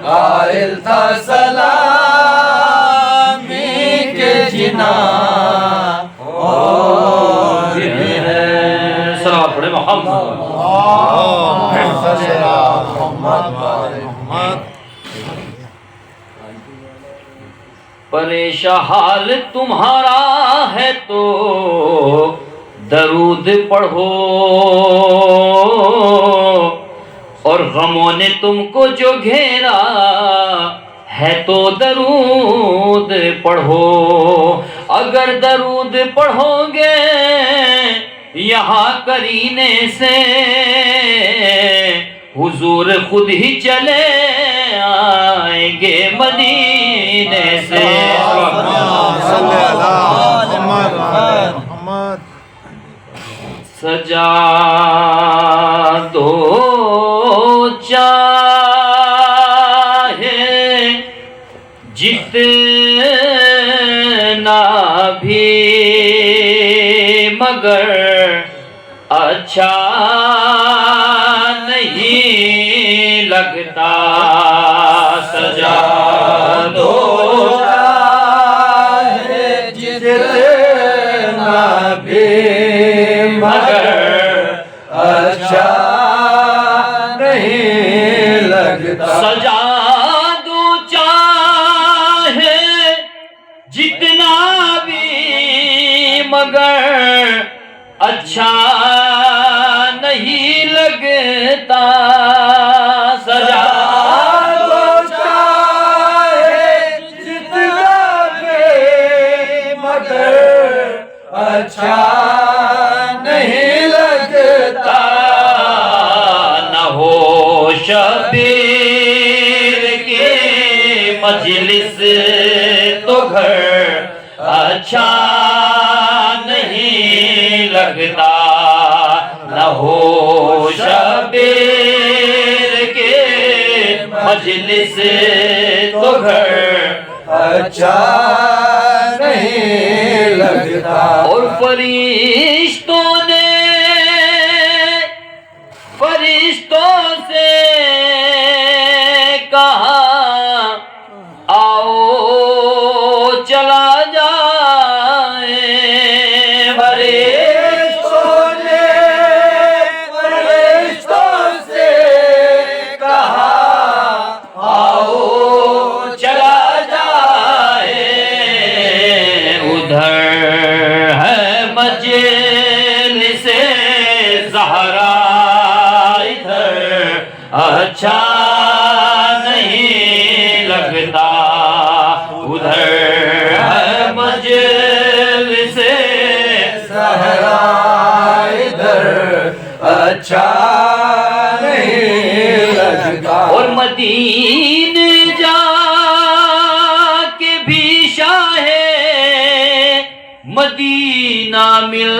قائل تھا سلامی کے جنا اور سلام پڑھے محمد پریشان حال تمہارا ہے تو درود پڑھو، اور غموں نے تم کو جو گھیرا ہے تو درود پڑھو۔ اگر درود پڑھو گے یہاں کرینے سے، حضور خود ہی چلے آئیں گے مدینے سے۔ سجا دو چاہے جتنا بھی، مگر اچھا نہیں لگتا۔ سجا دو چاہے جتنا بھی، مگر اچھا نہیں لگتا۔ سجا دو چاہے جتنا بھی، مگر اچھا نہیں لگتا۔ سجا دو چاہے جتنا بھی، مگر اچھا نہیں لگتا۔ نہ ہو شبیر کی مجلس تو گھر اچھا نہیں لگتا۔ نہ ہو شبیر کی مجلس تو گھر اچھا نہیں لگتا۔ اور فرشتوں سے کہا آؤ چلا جائے۔ فرشتوں سے کہا آؤ چلا جائے۔ ادھر ہے مجلس زہرا، ادھر اچھا نہیں لگتا۔ ادھر ہے مجلس زہرا، ادھر اچھا نہیں لگتا۔ اور مدینے جا کے بھی شاہ مدینہ مل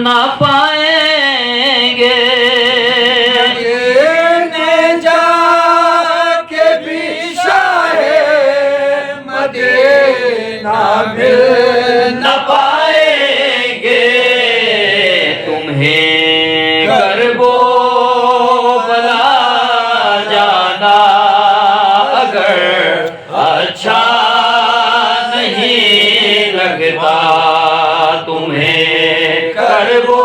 نہ پائیں گے۔ مدینے جا کے بھی شاہ مدینہ مل نہ پائیں گے۔ تمہیں کربو بلا جانا اگر اچھا نہیں لگتا۔ تمہیں کربو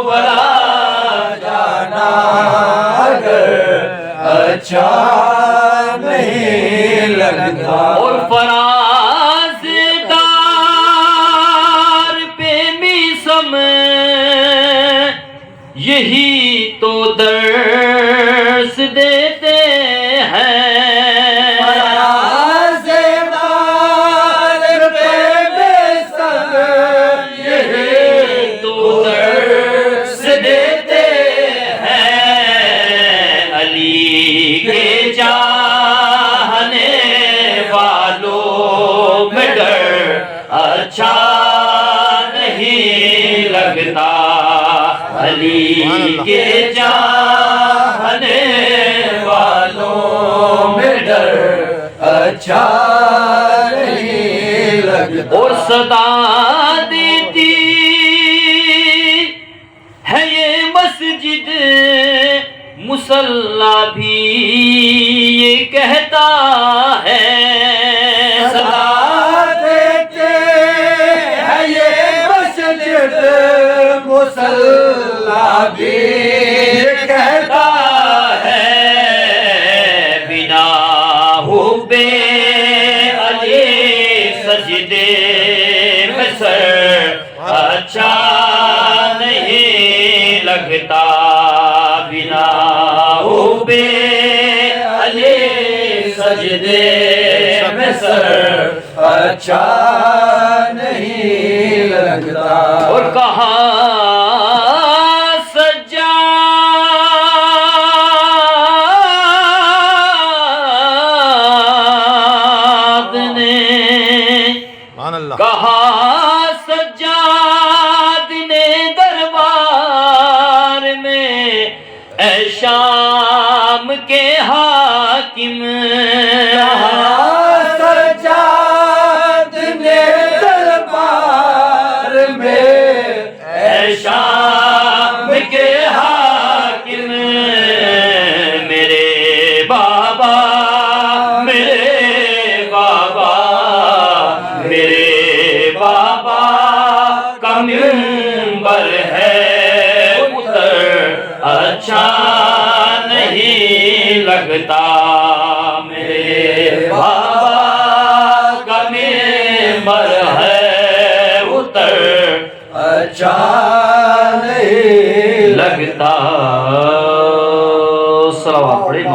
بلا جانا اگر اچھا نہیں لگتا۔ اور فراز دار پہ میسم یہی تو درس دیتے ہیں۔ فرازدار پہ بیسم یہی تو درس دیتے ہیں۔ علی کے چاہنے والوں میں ڈر اچھا نہیں لگتا۔ علی کے چاہنے والوں میں ڈر اچھا نہیں لگتا اور صدا دیتی ہے یہ مسجد، مصلی بھی یہ کہتا ہے، صدا دیتے ہے یہ مسجد، مصلی بھی کہتا ہے، بنا حب علی سجدے میں سر اچھا نہیں لگتا، بنا حب علی سجدے میں سر اچھا نہیں لگتا۔ اور کہا کہا سجاد نے دربار میں، اے شام کے حاکم، کہا سجاد نے دربار میں، اے شام کے حاکم، میرے بابا میرے بابا میرے بابا کا منبر ہے اتر اچھا نہیں لگتا، میرے بابا کا منبر ہے اتر اچھا نہیں لگتا۔ صلوات پڑھیں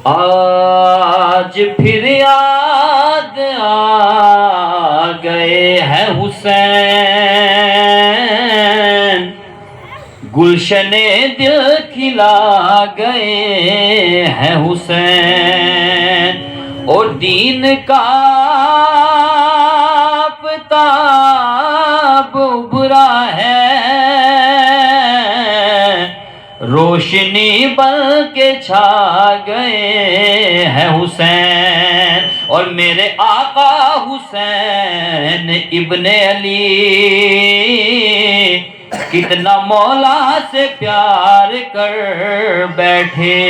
آج پھر یاد آ گئے ہیں حسین، گلشن دل کھلا گئے ہیں حسین، اور دین کا آفتاب ابھرا ہے، روشنی بن کے چھا گئے ہیں حسین، اور میرے آقا حسین ابن علی کتنا مولا سے پیار کر بیٹھے،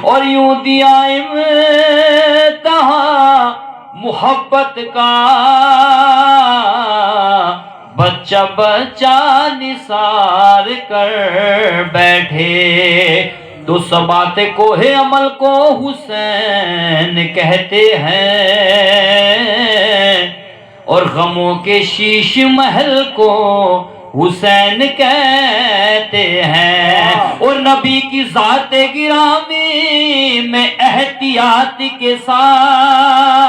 اور یوں دیا امتحان محبت کا، بچہ بچہ نثار کر بیٹھے، تو سبات کوہ عمل کو حسین کہتے ہیں، اور غموں کے شیش محل کو حسین کہتے ہیں، اور نبی کی ذات گرامی میں احتیاط کے ساتھ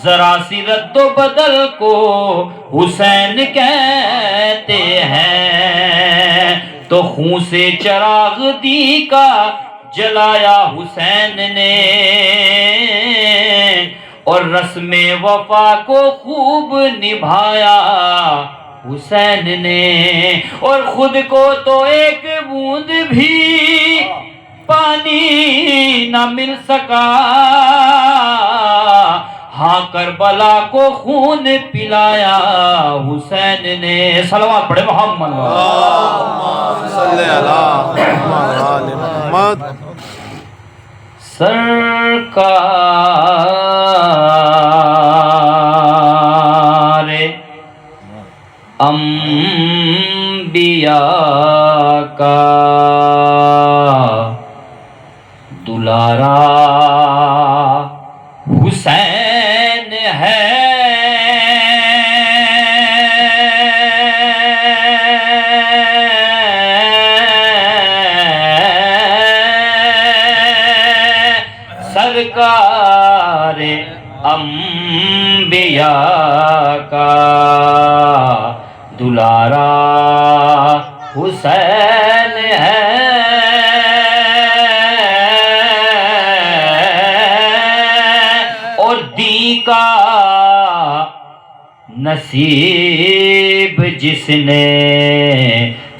ذرا سی رد و بدل کو حسین کہتے ہیں، تو خون سے چراغ دی کا جلایا حسین نے، اور رسم وفا کو خوب نبھایا حسین نے، اور خود کو تو ایک بوند بھی پانی نہ مل سکا، ہاں کربلا کو خون پلایا حسین نے۔ صلوات پڑھے محمد صلی اللہ علیہ محمد۔ سرکار انبیاء کا دلارا حسین ہے، سرکار انبیاء کا دلارا حسین ہے، اور دی کا نصیب جس نے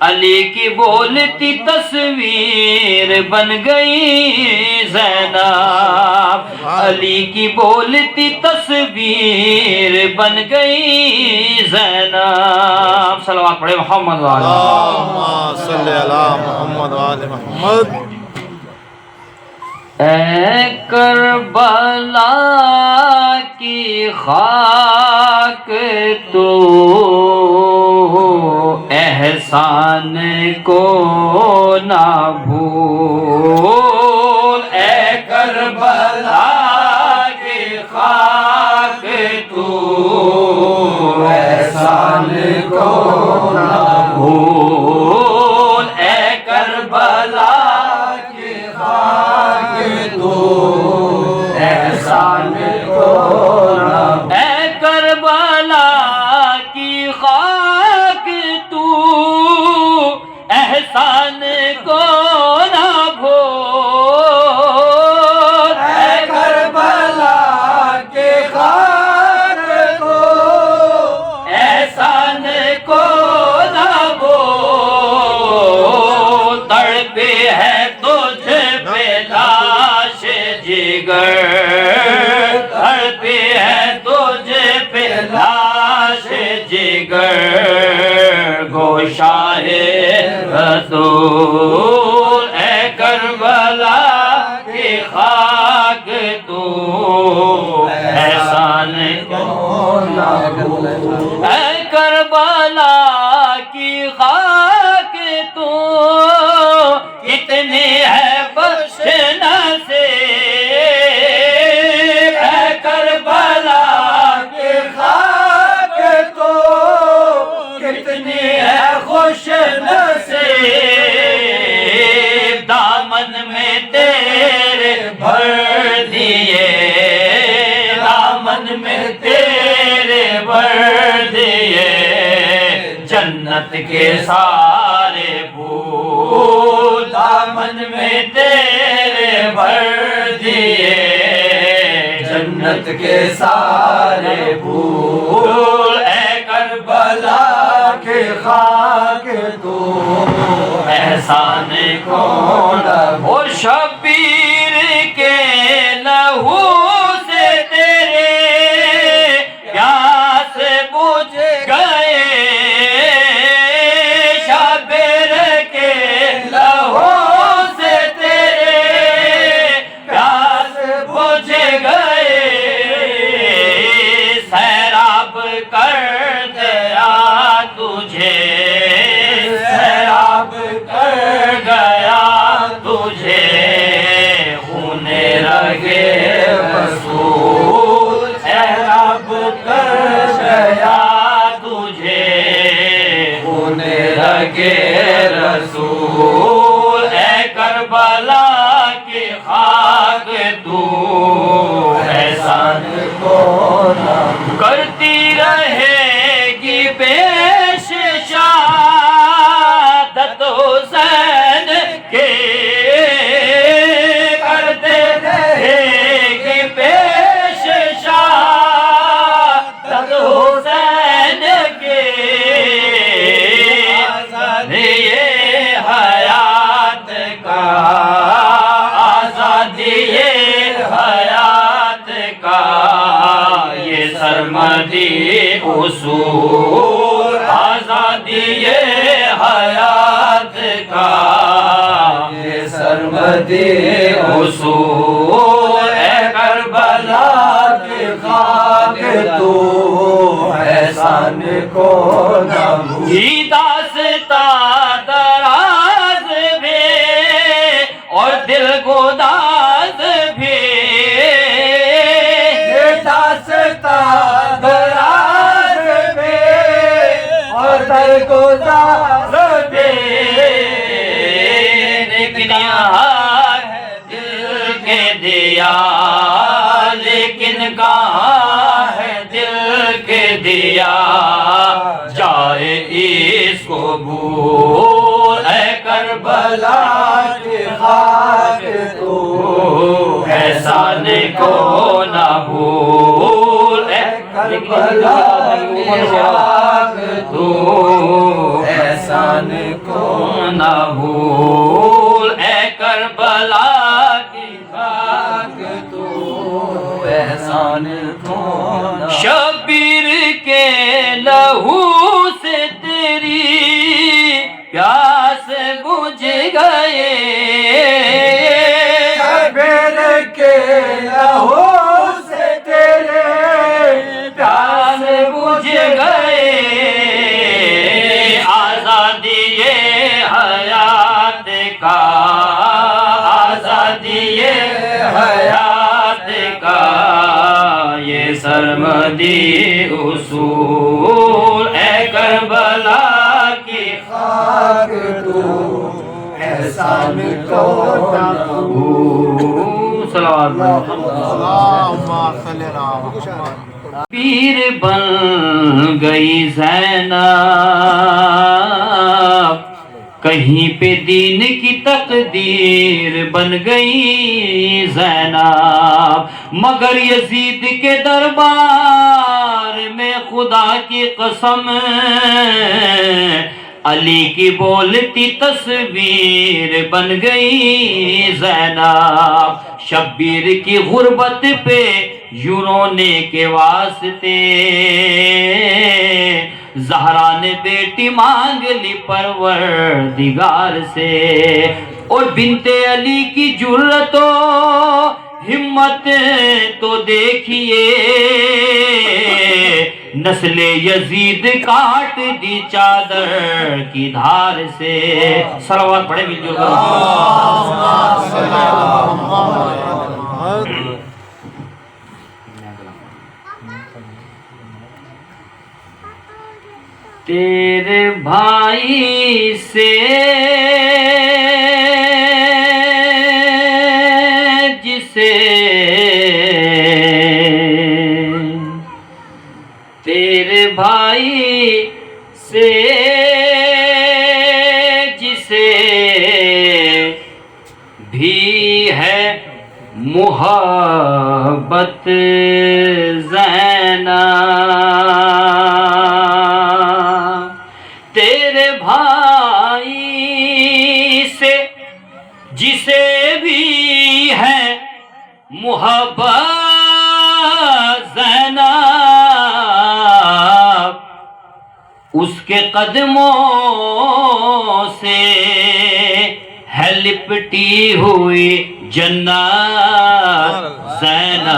علی کی بولتی تصویر بن گئی زینب، علی کی بولتی تصویر بن گئی زینب۔ صلوات پڑھے محمد وعلی اللہم صلی علی محمد وآل محمد۔ اے کربلا کی خاک تو احسان کو نہ بھول، اے کربلا کی خاک تو احسان کو نہ بھول، اے کربلا کی خاک تو احسان کو نہ اے کربلا کی خاک تو احسان کو نہ بھول، اے کربلا کے خاک کو احسان کو نہ بھول، تڑپی ہے تجھ پہ لاش جگر، تڑپی ہے تجھ پہ لاش جگر، گوشہ رسول، اے کربلا کی خاک تو احسان کو نہ بھول۔ اے کربلا کی خاک تو کتنی ہے بخشنا سے، اے کربلا کے خاک تو کتنی ہے خوش نصیب، دامن میں تیرے بھر دیے، دامن میں تیرے بھر دیے، جنت کے سارے پھول، دامن میں تیرے بھر دیے، جنت کے سارے پھول، اے کربلا کے خاک تو احسان کو نہ وہ شبیر کے لہو سے تیرے پیاس بجھ گئے، شبیر کے لہو سے تیرے پیاس بجھ گئے، سیراب کر دیا تجھے، سیراب کر گیا تجھے، خون رگے رسول، سیراب کر گیا تجھے، خون رگے رسول، اے کربلا کی خاک تو احسان کو نہ کرتی رہے گی پیش شہادت حسین کے، کرتے رہے گی پیش شہادت حسین کے، یہ حیات کا آزادی حیات کا، یہ سرمدی اصول، آزادی حیات کا، یہ سرمدی اصول، اے کربلا کی خاک تو احسان کو نہ بھول۔ یہ داستان دراز بھی اور دل گداز بھی، یہ داستان دراز میں اور درگزار بھی، لیکن یہاں ہے دل کے دیا، لیکن کہاں ہے دل کے دیا، جائے اس کو بھول، اے کربلا کی خاک تو احسان کو نہ بھول، اے کربلا کی خاک تو احسان احسان کو نہ بھول اے کربلا کی خاک تو احسان کو نہ شبیر کے لہو سے تیری پیاس بجھ گئے شبیر کے لہو سے تیرے پیاس بجھ گئے آزادی حیات کا آزادی حیات کا یہ سرمدی اصول اے کربلا کی خاک تو احسان کو نہ صلوات اللهم صل على محمد پیر بن گئی زینب کہیں پہ دین کی تقدیر بن گئی زینب مگر یزید کے دربار میں خدا کی قسم علی کی بولتی تصویر بن گئی زینب شبیر کی غربت پہ یوں رونے کے واسطے زہرا نے بیٹی مانگ لی پروردگار سے اور بنت علی کی جرت و ہمت تو دیکھیے نسل یزید کاٹ دی چادر کی دھار سے صلوات پڑھے مل جو تیرے بھائی سے جسے تیرے بھائی سے جسے بھی ہے محبت زینب تیرے بھائی سے جسے بھی ہے محبت زینب اس کے قدموں سے ہے لپٹی ہوئی جنت زینب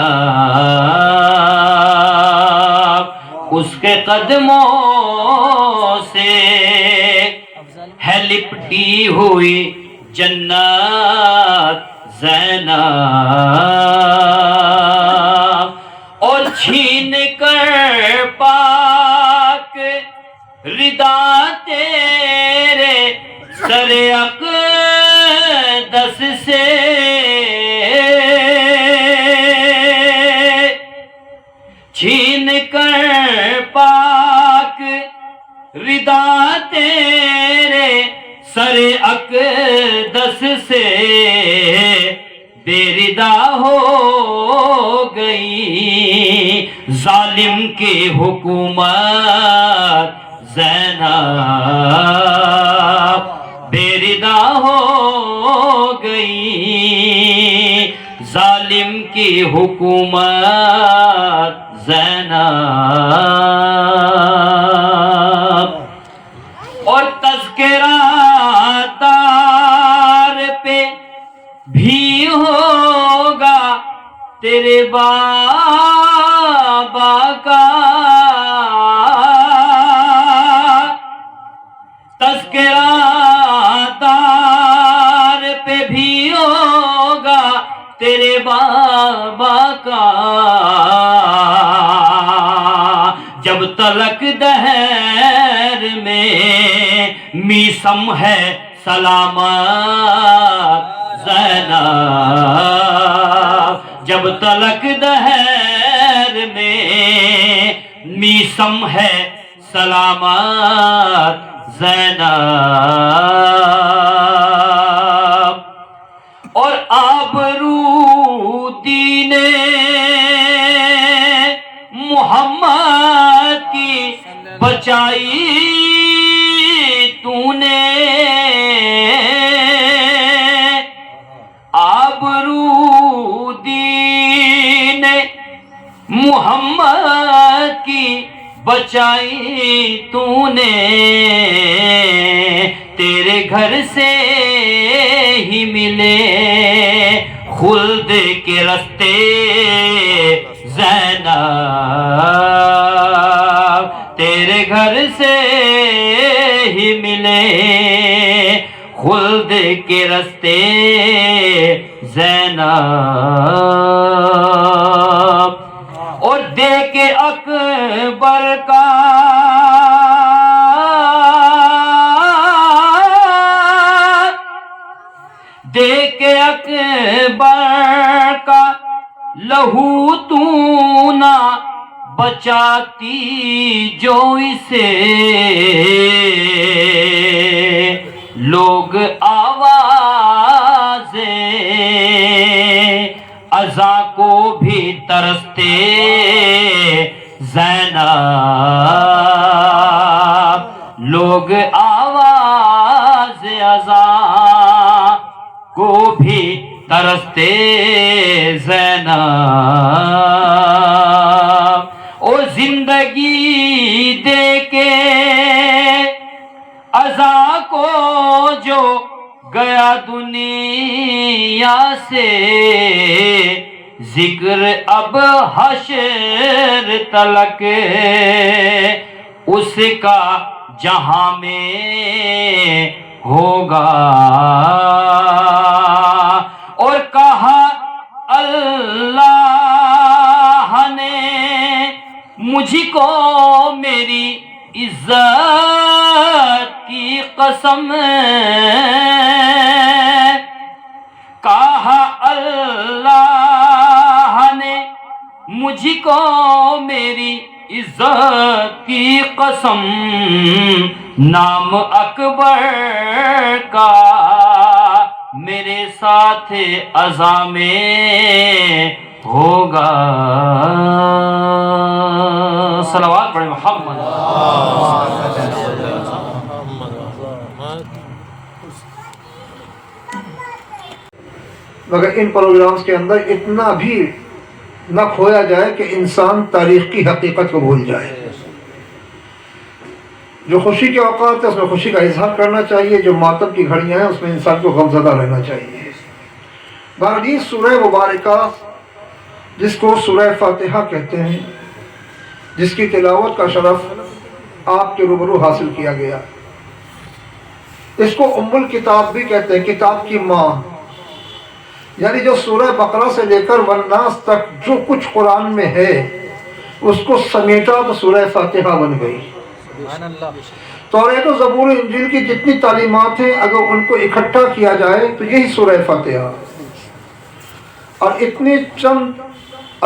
اس کے قدموں سے ہے لپٹی ہوئی جنت زینب اور چھین کر پاک ردا تیرے سر اقدس سے چھین کر پاک ردا تیرے سر اقدس سے بے ردا ہو گئی ظالم کی حکومت زینب بے ردا ہو گئی ظالم کی حکومت زینب اور تذکرہ دار پہ بھی ہوگا تیرے بابا کا تذکرہ دار پہ بھی ہوگا تیرے بابا کا جب تلک دہر میں میسم ہے سلامت زینب جب تلک دہر میں میسم ہے سلامت زینب اور آبرو دین محمد کی بچائی تو نے بچائی تو نے، تیرے گھر سے ہی ملے خلد کے رستے زینب، تیرے گھر سے ہی ملے خلد کے رستے زینب، اور دے کے اکبر کا دے کے اکبر کا لہو تو نہ بچاتی جو اسے، لوگ آوازیں اذا کو بھی ترستے زینب، لوگ آواز اذا کو بھی ترستے زینب، او زندگی دے کے اذا کو جو گیا دنیا سے، ذکر اب حشر تلک اس کا جہاں میں ہوگا، اور کہا اللہ نے مجھ کو میری عزت کی قسم، کہا اللہ نے مجھ کو میری عزت کی قسم، نام اکبر کا میرے ساتھ عزا میں ہوگا۔ صلوات پڑھیں محمد۔ مگر ان پروگرامز کے اندر اتنا بھی نہ کھویا جائے کہ انسان تاریخ کی حقیقت کو بھول جائے۔ جو خوشی کے اوقات ہیں اس میں خوشی کا اظہار کرنا چاہیے، جو ماتم کی گھڑیاں ہیں اس میں انسان کو غمزدہ رہنا چاہیے۔ بہرحال سورہ مبارکہ جس کو سورہ فاتحہ کہتے ہیں، جس کی تلاوت کا شرف آپ کے روبرو حاصل کیا گیا، اس کو ام الکتاب بھی کہتے ہیں، کتاب کی ماں، یعنی جو سورہ بقرہ سے لے کر والناس تک جو کچھ قرآن میں ہے اس کو سمیٹا تو سورہ فاتحہ بن گئی۔ توریت و زبور و انجیل کی جتنی تعلیمات ہیں اگر ان کو اکٹھا کیا جائے تو یہی سورہ فاتحہ، اور اتنے چند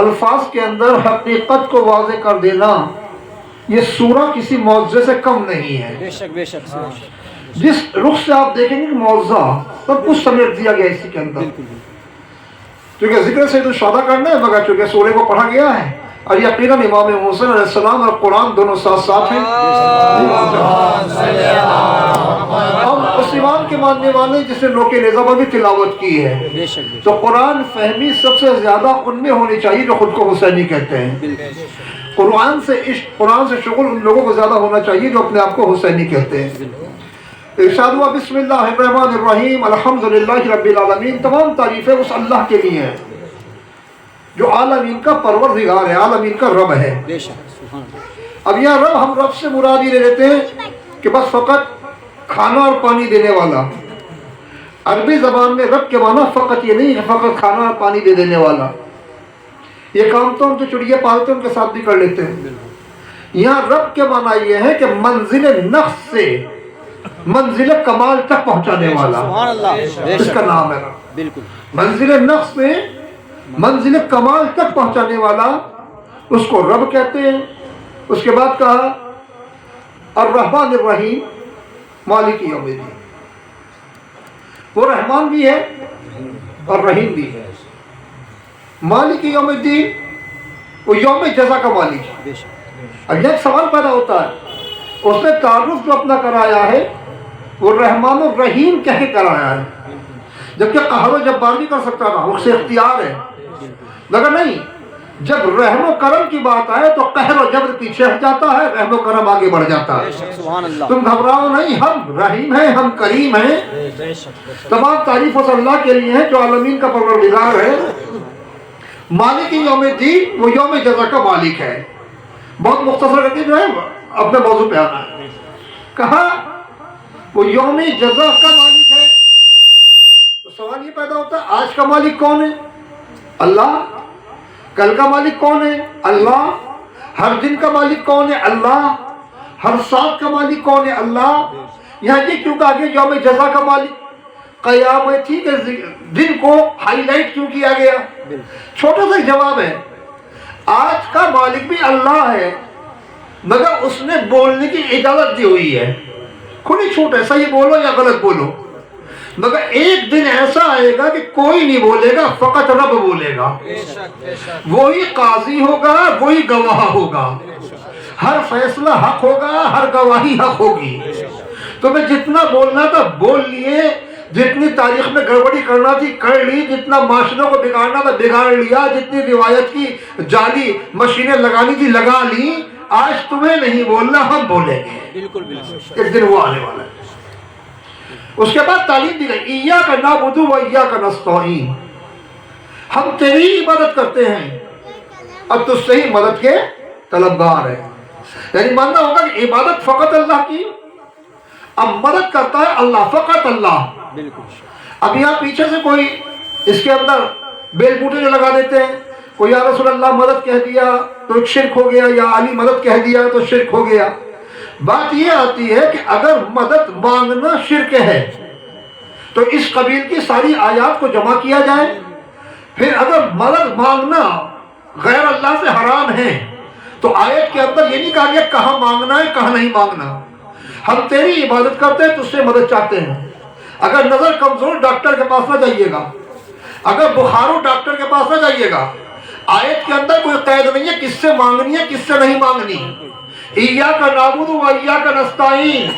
الفاظ کے اندر حقیقت کو واضح کر دینا، یہ سورہ کسی معجزے سے کم نہیں ہے۔ بے شک بے شک۔ جس رخ سے آپ دیکھیں گے کہ معجزہ سب کچھ سمیٹ دیا گیا اسی کے اندر، کیونکہ ذکر سید الشہداء کرنا ہے، مگر چونکہ سورہ کو پڑھا گیا ہے، اور یقیناً امام حسین علیہ السلام اور قرآن دونوں ساتھ ساتھ ہیں۔ ہم اس امام کے ماننے والے جس نے نوک نیزہ پر بھی تلاوت کی ہے، تو قرآن فہمی سب سے زیادہ ان میں ہونی چاہیے جو خود کو حسینی کہتے ہیں۔ قرآن سے عشق، قرآن سے شغل ان لوگوں کو زیادہ ہونا چاہیے جو اپنے آپ کو حسینی کہتے ہیں۔ ارشاد ہوا بسم اللہ الرحمن الرحیم الحمدللہ رب العالمین، تمام تعریفیں اس اللہ کے لیے ہیں جو عالمین کا پروردگار ہے، عالمین کا رب ہے۔ اب یہاں رب، ہم رب سے مراد یہ لے لیتے ہیں کہ بس فقط کھانا اور پانی دینے والا۔ عربی زبان میں رب کے معنی فقط یہ نہیں ہے فقط کھانا اور پانی دے دینے والا، یہ کام تو ہم جو چڑیا پالتے ہیں ان کے ساتھ بھی کر لیتے ہیں۔ یہاں رب کے معنی یہ ہے کہ منزل نقص سے منزل کمال تک پہنچانے والا، اس کا نام ہے رب۔ منزل نقص سے منزل کمال تک پہنچانے والا، اس کو رب کہتے ہیں۔ اس کے بعد کہا الرحمن الرحیم مالک یوم الدین، وہ رحمان بھی ہے اور رحیم بھی ہے۔ مالک یوم الدین، وہ یوم جزا کا مالک ہے۔ اب یہ سوال پیدا ہوتا ہے، اس نے تعارف جو اپنا کرایا ہے وہ رحمان الرحیم کہہ کے کرایا ہے، جبکہ قہر و جبار بھی کر سکتا تھا، اس سے اختیار ہے، مگر نہیں، جب رحم و کرم کی بات آئے تو قہر و جبر پیچھے ہٹ جاتا ہے، رحم و کرم آگے بڑھ جاتا ہے۔ تم گھبراؤ نہیں، ہم رحیم ہیں، ہم کریم ہیں۔ تمام تعریف اس اللہ کے لیے ہے جو عالمین کا پروردگار ہے۔ مالک یوم الدین، وہ یوم جزا کا مالک ہے۔ بہت مختصر کر کے جو ہے اپنے موضوع پہ آنا ہے۔ کہا وہ یوم جزا کا مالک ہے، تو سوال یہ پیدا ہوتا ہے آج کا مالک کون ہے؟ اللہ۔ کل کا مالک کون ہے؟ اللہ۔ ہر دن کا مالک کون ہے؟ اللہ۔ ہر ساتھ کا مالک کون ہے؟ اللہ۔ یہاں یہ کیوں کہا گیا یوم جزا کا مالک؟ قیامت ہی کے دن کو ہائی لائٹ کیوں کیا گیا؟ چھوٹا سا جواب ہے، آج کا مالک بھی اللہ ہے، مگر اس نے بولنے کی اجازت دی ہوئی ہے۔ کھلی چھوٹ ہے، صحیح بولو یا غلط بولو، مگر ایک دن ایسا آئے گا کہ کوئی نہیں بولے گا، فقط رب بولے گا۔ وہی قاضی ہوگا، وہی گواہ ہوگا، ہر فیصلہ حق ہوگا، ہر گواہی حق ہوگی۔ تمہیں جتنا بولنا تھا بول لیے، جتنی تاریخ میں گڑبڑی کرنا تھی کر لی، جتنا معاشروں کو بگاڑنا تھا بگاڑ لیا، جتنی روایت کی جعلی مشینیں لگانی تھی لگا لی۔ آج تمہیں نہیں بولنا، ہم بولیں گے۔ بالکل ایک دن وہ آنے والا ہے۔ اس کے بعد تعلیم دی گئی ایاک نعبد و ایاک نستعین، ہم تیری عبادت کرتے ہیں، اب تجھ سے ہی مدد کے طلبگار ہیں۔ یعنی ماننا ہوگا کہ عبادت فقط اللہ کی، اب مدد کرتا ہے اللہ، فقط اللہ۔ اب یہاں پیچھے سے کوئی اس کے اندر بیل بوٹے جو لگا دیتے ہیں، کوئی یا رسول اللہ مدد کہہ دیا تو ایک شرک ہو گیا، یا علی مدد کہہ دیا تو شرک ہو گیا۔ بات یہ آتی ہے کہ اگر مدد مانگنا شرک ہے تو اس قبیل کی ساری آیات کو جمع کیا جائے، پھر اگر مدد مانگنا غیر اللہ سے حرام ہے تو آیت کے اندر یہ نہیں کہا گیا کہاں مانگنا ہے کہاں نہیں مانگنا۔ ہم تیری عبادت کرتے ہیں، تجھ سے مدد چاہتے ہیں۔ اگر نظر کمزور ڈاکٹر کے پاس نہ جائیے گا، اگر بخار ہو ڈاکٹر کے پاس نہ جائیے گا۔ آیت کے اندر کوئی قید نہیں ہے کس سے مانگنی ہے کس سے نہیں مانگنی۔ ایاک نعبد و ایاک نستعین،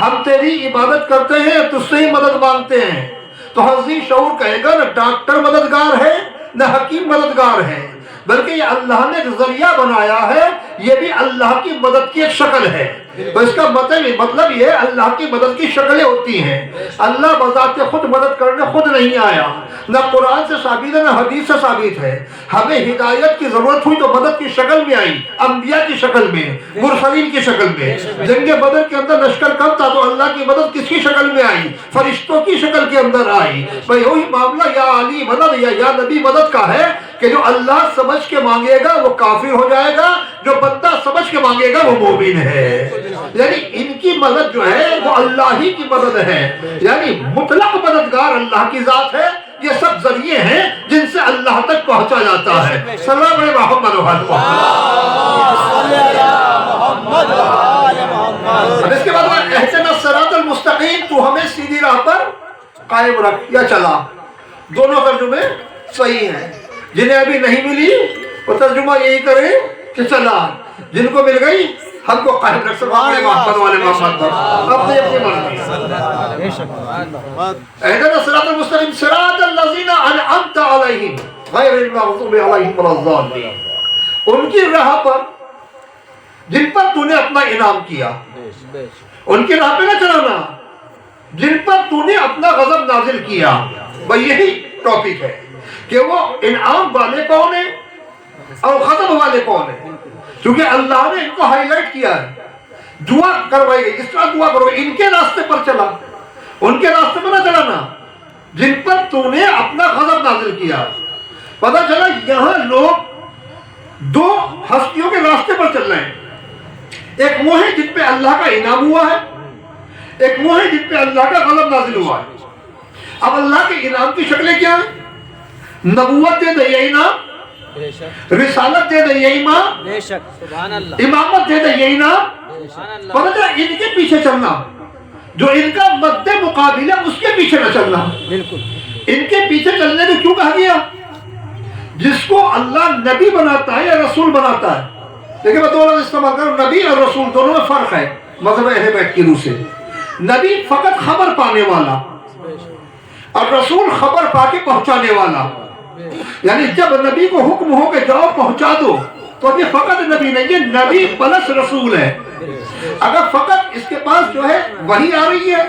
ہم تیری عبادت کرتے ہیں، تجھ سے ہی مدد مانگتے ہیں۔ تو حضی شعور کہے گا نہ ڈاکٹر مددگار ہے نہ حکیم مددگار ہے، بلکہ یہ اللہ نے ایک ذریعہ بنایا ہے، یہ بھی اللہ کی مدد کی ایک شکل ہے۔ تو اس کا مطلب یہ اللہ کی مدد کی شکلیں ہوتی ہیں۔ اللہ بذات خود مدد کرنے خود نہیں آیا، نہ قرآن سے ثابت ہے نہ حدیث سے ثابت ہے۔ ہمیں ہدایت کی ضرورت ہوئی تو مدد کی شکل میں آئی، انبیاء کی شکل میں، مرسلین کی شکل میں۔ جنگ بدر کے اندر لشکر کم تھا تو اللہ کی مدد کس کی شکل میں آئی؟ فرشتوں کی شکل کے اندر آئی۔ بھئی وہی معاملہ یا علی مدد یا نبی مدد کا ہے کہ جو اللہ سمجھ کے مانگے گا وہ کافر ہو جائے گا، جو بندہ سمجھ کے مانگے گا وہ مومن ہے۔ یعنی ان کی مدد جو ہے وہ اللہ ہی کی مدد ہے، یعنی مطلق مددگار اللہ کی ذات ہے۔ یہ سب ذریعے ہیں جن سے اللہ تک پہنچا جاتا ہے۔ سلام علیہ محمد و اب اس کے بعد اہدنا الصراط المستقیم، تو ہمیں سیدھی راہ پر قائم رکھ یا چلا۔ دونوں ترجمے صحیح ہیں۔ جنہیں ابھی نہیں ملی وہ ترجمہ یہی کریں کہ چلا، جن کو مل گئی ہم کو قائم رکھ سکتے ہیں محمد والے محمد پر اپنے اپنے مرضی۔ اہدنا الصراط المستقیم صراط الذین انعمت علیہم غیر المغضوب علیہم ولا الضالین، ان کی راہ پر جن پر تو نے اپنا انعام کیا، ان کی راہ پہ نہ چلانا جن پر تو نے اپنا غضب نازل کیا۔ بھئی یہی ٹاپک ہے کہ وہ انعام والے کون ہیں اور غضب والے کون ہیں، کیونکہ اللہ نے ان کو ہائی لائٹ کیا ہے۔ دعا کروائی گئی، اس طرح دعا کرو ان کے راستے پر چلا، ان کے راستے پر نہ چلانا جن پر تو نے اپنا غضب نازل کیا۔ پتہ چلا یہاں لوگ دو ہستیوں کے راستے پر چل رہے ہیں، ایک وہ ہے جن پہ اللہ کا انعام ہوا ہے، ایک وہ ہے جن پہ اللہ کا غضب نازل ہوا ہے۔ اب اللہ کے انعام کی شکلیں کیا ہیں؟ نبوت دے دے یہ انعام، رسالت دے دے یہ ایمان، امامت دے دے یہ انعام۔ پتہ چلا ان کے پیچھے چلنا، جو ان کا مد مقابل ہے اس کے پیچھے نہ چلنا۔ ان کے پیچھے چلنے کو کیوں کہا گیا؟ جس کو اللہ نبی بناتا ہے یا رسول بناتا ہے، دیکھیں میں دونوں استعمال کروں، نبی اور رسول دونوں میں فرق ہے مذہب اہل بیت کی روح سے۔ نبی فقط خبر پانے والا اور رسول خبر پا کے پہنچانے والا۔ یعنی جب نبی کو حکم ہو کہ جاؤ پہنچا دو تو یہ فقط نبی نہیں، یہ نبی پلس رسول ہے۔ اگر فقط اس کے پاس جو ہے وحی آ رہی ہے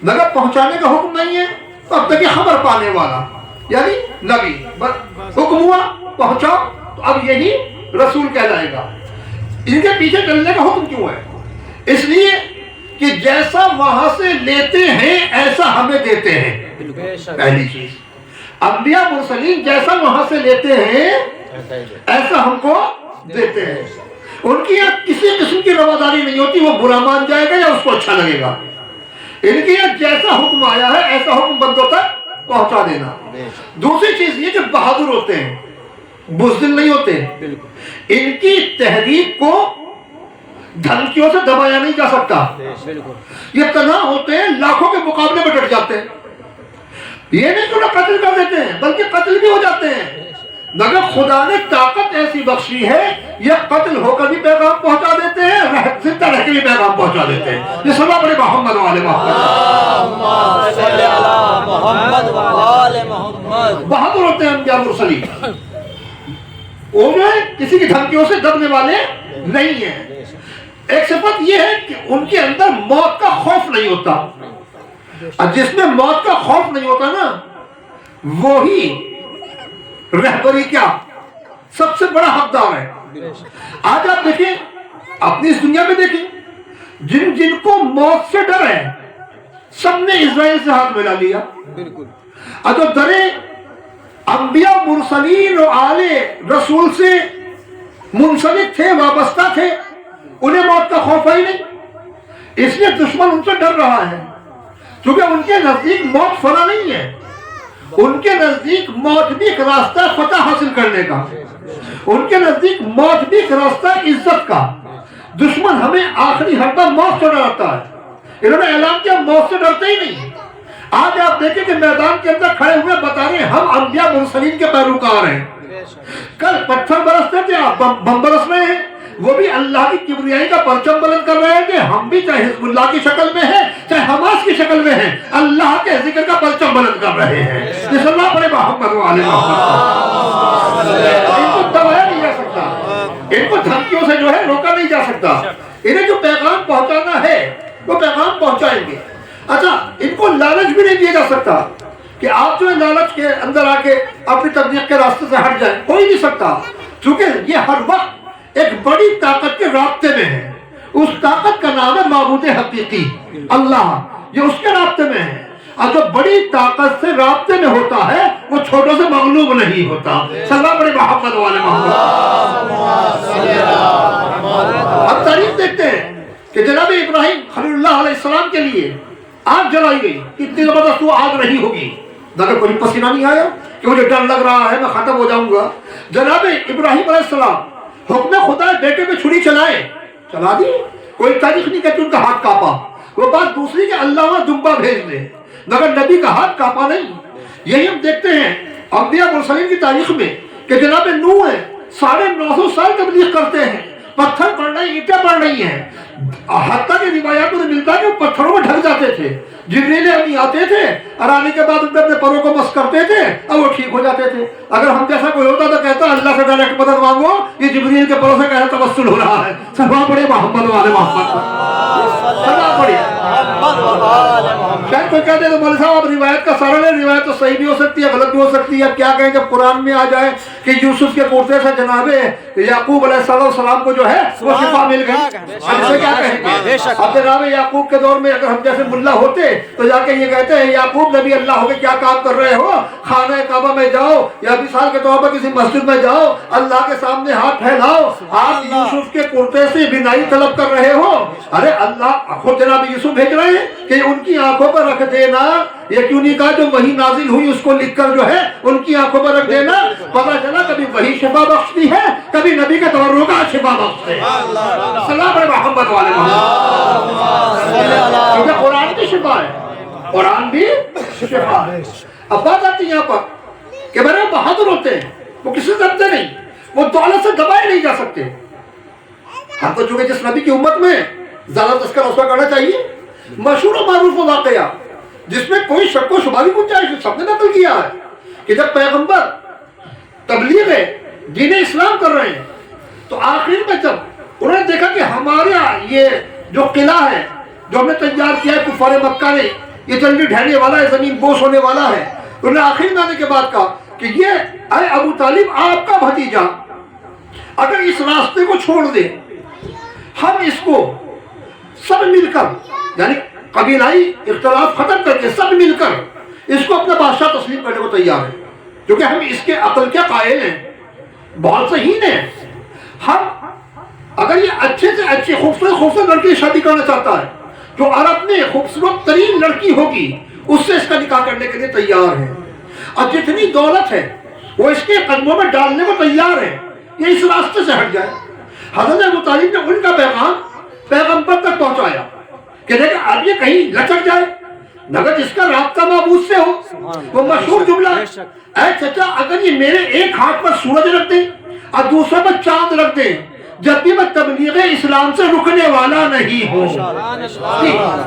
مگر پہنچانے کا حکم نہیں ہے تو اب تک یہ خبر پانے والا یعنی نبی، بس حکم ہوا پہنچاؤ تو اب یہی رسول کہلائے گا۔ ان کے پیچھے چلنے کا حکم کیوں ہے؟ اس لیے کہ جیسا وہاں سے لیتے ہیں ایسا ہمیں دیتے ہیں۔ پہلی چیز، انبیاء مرسلین جیسا وہاں سے لیتے ہیں ایسا ہم کو دیتے ہیں۔ ان کی یہاں کسی قسم کی رواداری نہیں ہوتی، وہ برا مان جائے گا یا اس کو اچھا لگے گا۔ ان کے یہاں جیسا حکم آیا ہے ایسا حکم بندوں تک پہنچا دینا۔ دوسری چیز یہ کہ بہادر ہوتے ہیں، بزدل نہیں ہوتے۔ ان کی تحریک کو دھمکیوں سے دبایا نہیں جا سکتا۔ یہ تنہا ہوتے ہیں، لاکھوں کے مقابلے میں ڈٹ جاتے ہیں۔ یہ نہیں کہ انہیں قتل کر دیتے ہیں بلکہ قتل بھی ہو جاتے ہیں، مگر خدا نے طاقت ایسی بخشی ہے یہ قتل ہو کر بھی پیغام پہنچا دیتے ہیں، زندہ رہ کے بھی پیغام پہنچا دیتے ہیں۔ یہ سب بڑے محمد والے بہادر ہوتے ہیں انبیاء مرسلین، وہ جو ہے کسی کی دھمکیوں سے دبنے والے نہیں ہیں۔ ایک صفت یہ ہے کہ ان کے اندر موت کا خوف نہیں ہوتا، اور جس میں موت کا خوف نہیں ہوتا نا وہی رہبری کیا سب سے بڑا حقدار ہے۔ آج آپ دیکھیں، اپنی اس دنیا میں دیکھیں، جن جن کو موت سے ڈر ہے سب نے اسرائیل سے ہاتھ ملا لیا۔ اور جو ڈرے انبیاء مرسلین اور آل رسول سے منسلک تھے، وابستہ تھے، انہیں موت کا خوف ہی نہیں، اس لیے دشمن ان سے ڈر رہا ہے، کیونکہ ان کے نزدیک موت فنا نہیں ہے، ان کے نزدیک موت بھی ایک راستہ فتح حاصل کرنے کا، ان کے نزدیک موت بھی ایک راستہ عزت کا۔ دشمن ہمیں آخری حربہ موت سے ڈراتا ہے، انہوں نے اعلان کیا موت سے ڈرتے ہی نہیں۔ آج آپ دیکھیں کہ میدان کے اندر کھڑے ہوئے بتا رہے ہیں ہم انبیاء مرسلین کے پیروکار ہیں۔ کل پتھر برستے تھے، آپ بم برس رہے ہیں، وہ بھی اللہ کی کبریائی کا پرچم بلند کر رہے ہیں کہ ہم بھی چاہے حزب اللہ کی شکل میں ہیں چاہے حماس کی شکل میں ہیں، اللہ کے ذکر کا پرچم بلند کر رہے ہیں۔ جس اللہ بڑے محمد والے محمد، ان کو دبایا نہیں جا سکتا، ان کو دھمکیوں سے جو ہے روکا نہیں جا سکتا۔ انہیں جو پیغام پہنچانا ہے وہ پیغام پہنچائیں گے۔ اچھا، ان کو لالچ بھی نہیں دیا جا سکتا کہ آپ جو ہے لالچ کے اندر آ کے اپنی تبلیغ کے راستے سے ہٹ جائیں، کوئی نہیں سکتا، کیونکہ یہ ہر وقت ایک بڑی طاقت کے رابطے میں ہے۔ اس طاقت کا نام ہے معبود حقیقی اللہ، یہ اس کے رابطے میں ہے، اور جو بڑی طاقت سے رابطے میں ہوتا ہے وہ چھوٹوں سے مغلوب نہیں ہوتا۔ صلی اللہ علیہ محمد والے محمد۔ اب تاریخ دیکھتے ہیں کہ جناب ابراہیم خلیل اللہ علیہ السلام کے لیے آگ جلائی گئی، کتنی زبردست وہ آگ رہی ہوگی، مگر کوئی پسینہ نہیں آیا کہ مجھے ڈر لگ رہا ہے میں ختم ہو جاؤں گا۔ جناب ابراہیم علیہ السلام حکم خدا بیٹے پہ چھری چلائے، چلا دی، کوئی تاریخ نہیں کہتی ان کا ہاتھ کاپا۔ وہ بات دوسری کہ اللہ وہاں دمبا بھیج دے، مگر نبی کا ہاتھ کاپا نہیں۔ یہی ہم دیکھتے ہیں انبیاء مرسلین کی تاریخ میں کہ جناب نوح ہے 950 سال تبلیغ کرتے ہیں، پتھر پڑ رہے ہیں، اینٹیں پڑ رہی ہیں، حتیٰ کہ روایات میں ملتا ہے کہ پتھروں میں ڈھک جاتے تھے، جبریل امی آتے تھے اور آنے کے بعد ان پہ اپنے پروں کو مس کرتے تھے اور وہ ٹھیک ہو جاتے تھے۔ اگر ہم جیسا کوئی ہوتا تو کہتا اللہ سے ڈائریکٹ مدد مانگو، یہ جبریل کے پروں سے کہنا توسل ہو رہا ہے۔ سلام پڑھیے محمد والے محمد، سلام پڑھیے۔ شاید کوئی کہتے ہیں تو مولوی صاحب آپ روایت کا سارا لیں، روایت تو صحیح بھی ہو سکتی ہے غلط بھی ہو سکتی ہے، کیا کہیں جب قرآن میں آ جائے کہ یوسف کے کرتے سے جناب یعقوب علیہ السلام کو جو ہے وہ شفا مل گئی، ہم سے کیا کہیں گے؟ اب جناب یعقوب کے دور میں اگر ہم جیسے ملا ہوتے تو جا کے یہ کہتے ہیں یعقوب نبی اللہ ہو کے کیا کام کر رہے ہو، خانہ کعبہ میں جاؤ یا مثال کے طور پر کسی مسجد میں جاؤ، اللہ کے سامنے ہاتھ پھیلاؤ، آپ یوسف کے کرتے سے بینائی طلب کر رہے ہو۔ ارے اللہ خود جناب یوسف بھیج رہے ہیں کہ ان کی آنکھوں پر رکھ دینا، یہ کیوں نہیں کہا جو وہی نازل ہوئی اس کو لکھ کر جو ہے ان کی آنکھوں پر رکھ دینا؟ پتہ چلا کبھی وہی شفا بخشتی ہے، کبھی نبی کا تبرکات شفا بخشتے ہیں۔ سلام علیہ محمد والے محمد، کیونکہ قرآن کی شفا ہے، قرآن بھی شفا ہے۔ اب بات آتی ہے یہاں پر کہ میرے بہادر ہوتے ہیں، وہ کسی سے ڈرتے نہیں، وہ دولت سے دبائے نہیں جا سکتے۔ ہم تو چونکہ جس نبی کی امت میں زیادہ تذکرہ اس کا کرنا چاہیے، مشہور و معروف واقعہ جس میں کوئی شک و شبہ کی گنجائش نہیں، سب نے نقل کیا ہے کہ جب پیغمبر تبلیغ دین اسلام کر رہے ہیں. تو آخر میں جب انہوں نے دیکھا کہ ہمارا یہ جو قلعہ ہے جو ہم نے تیار کیا ہے کفار مکہ نے، یہ جلدی ڈھہنے والا ہے، زمین بوس ہونے والا ہے. انہوں نے آخر میں آنے کے بعد کہا کہ یہ اے ابو طالب آپ کا بھتیجا اگر اس راستے کو چھوڑ دے، ہم اس کو سب مل کر یعنی قبیلائی اختلاف ختم کر کے سب مل کر اس کو اپنا بادشاہ تسلیم کرنے کو تیار ہے، کیونکہ ہم اس کے عقل کے قائل ہیں، بہت صحیح ہیں. ہم اگر یہ اچھے سے اچھی خوبصورت لڑکی کی شادی کرنا چاہتا ہے، جو عرب میں خوبصورت ترین لڑکی ہوگی اس سے اس کا نکاح کرنے کے لیے تیار ہے، اور جتنی دولت ہے وہ اس کے قدموں میں ڈالنے کو تیار ہے، یہ اس راستے سے ہٹ جائے. حضرت ابو طالب نے ان کا پیغام پیغمبر تک پہنچایا کہ دیکھیں اب یہ کہیں لچک جائے، مگر جس کا رابطہ معبود سے ہو. وہ مشہور جملہ اے چچا اگر یہ میرے ایک ہاتھ پر سورج رکھ دیں اور دوسرے پر چاند رکھ دیں، جب بھی میں تبلیغ اسلام سے رکنے والا نہیں ہوں.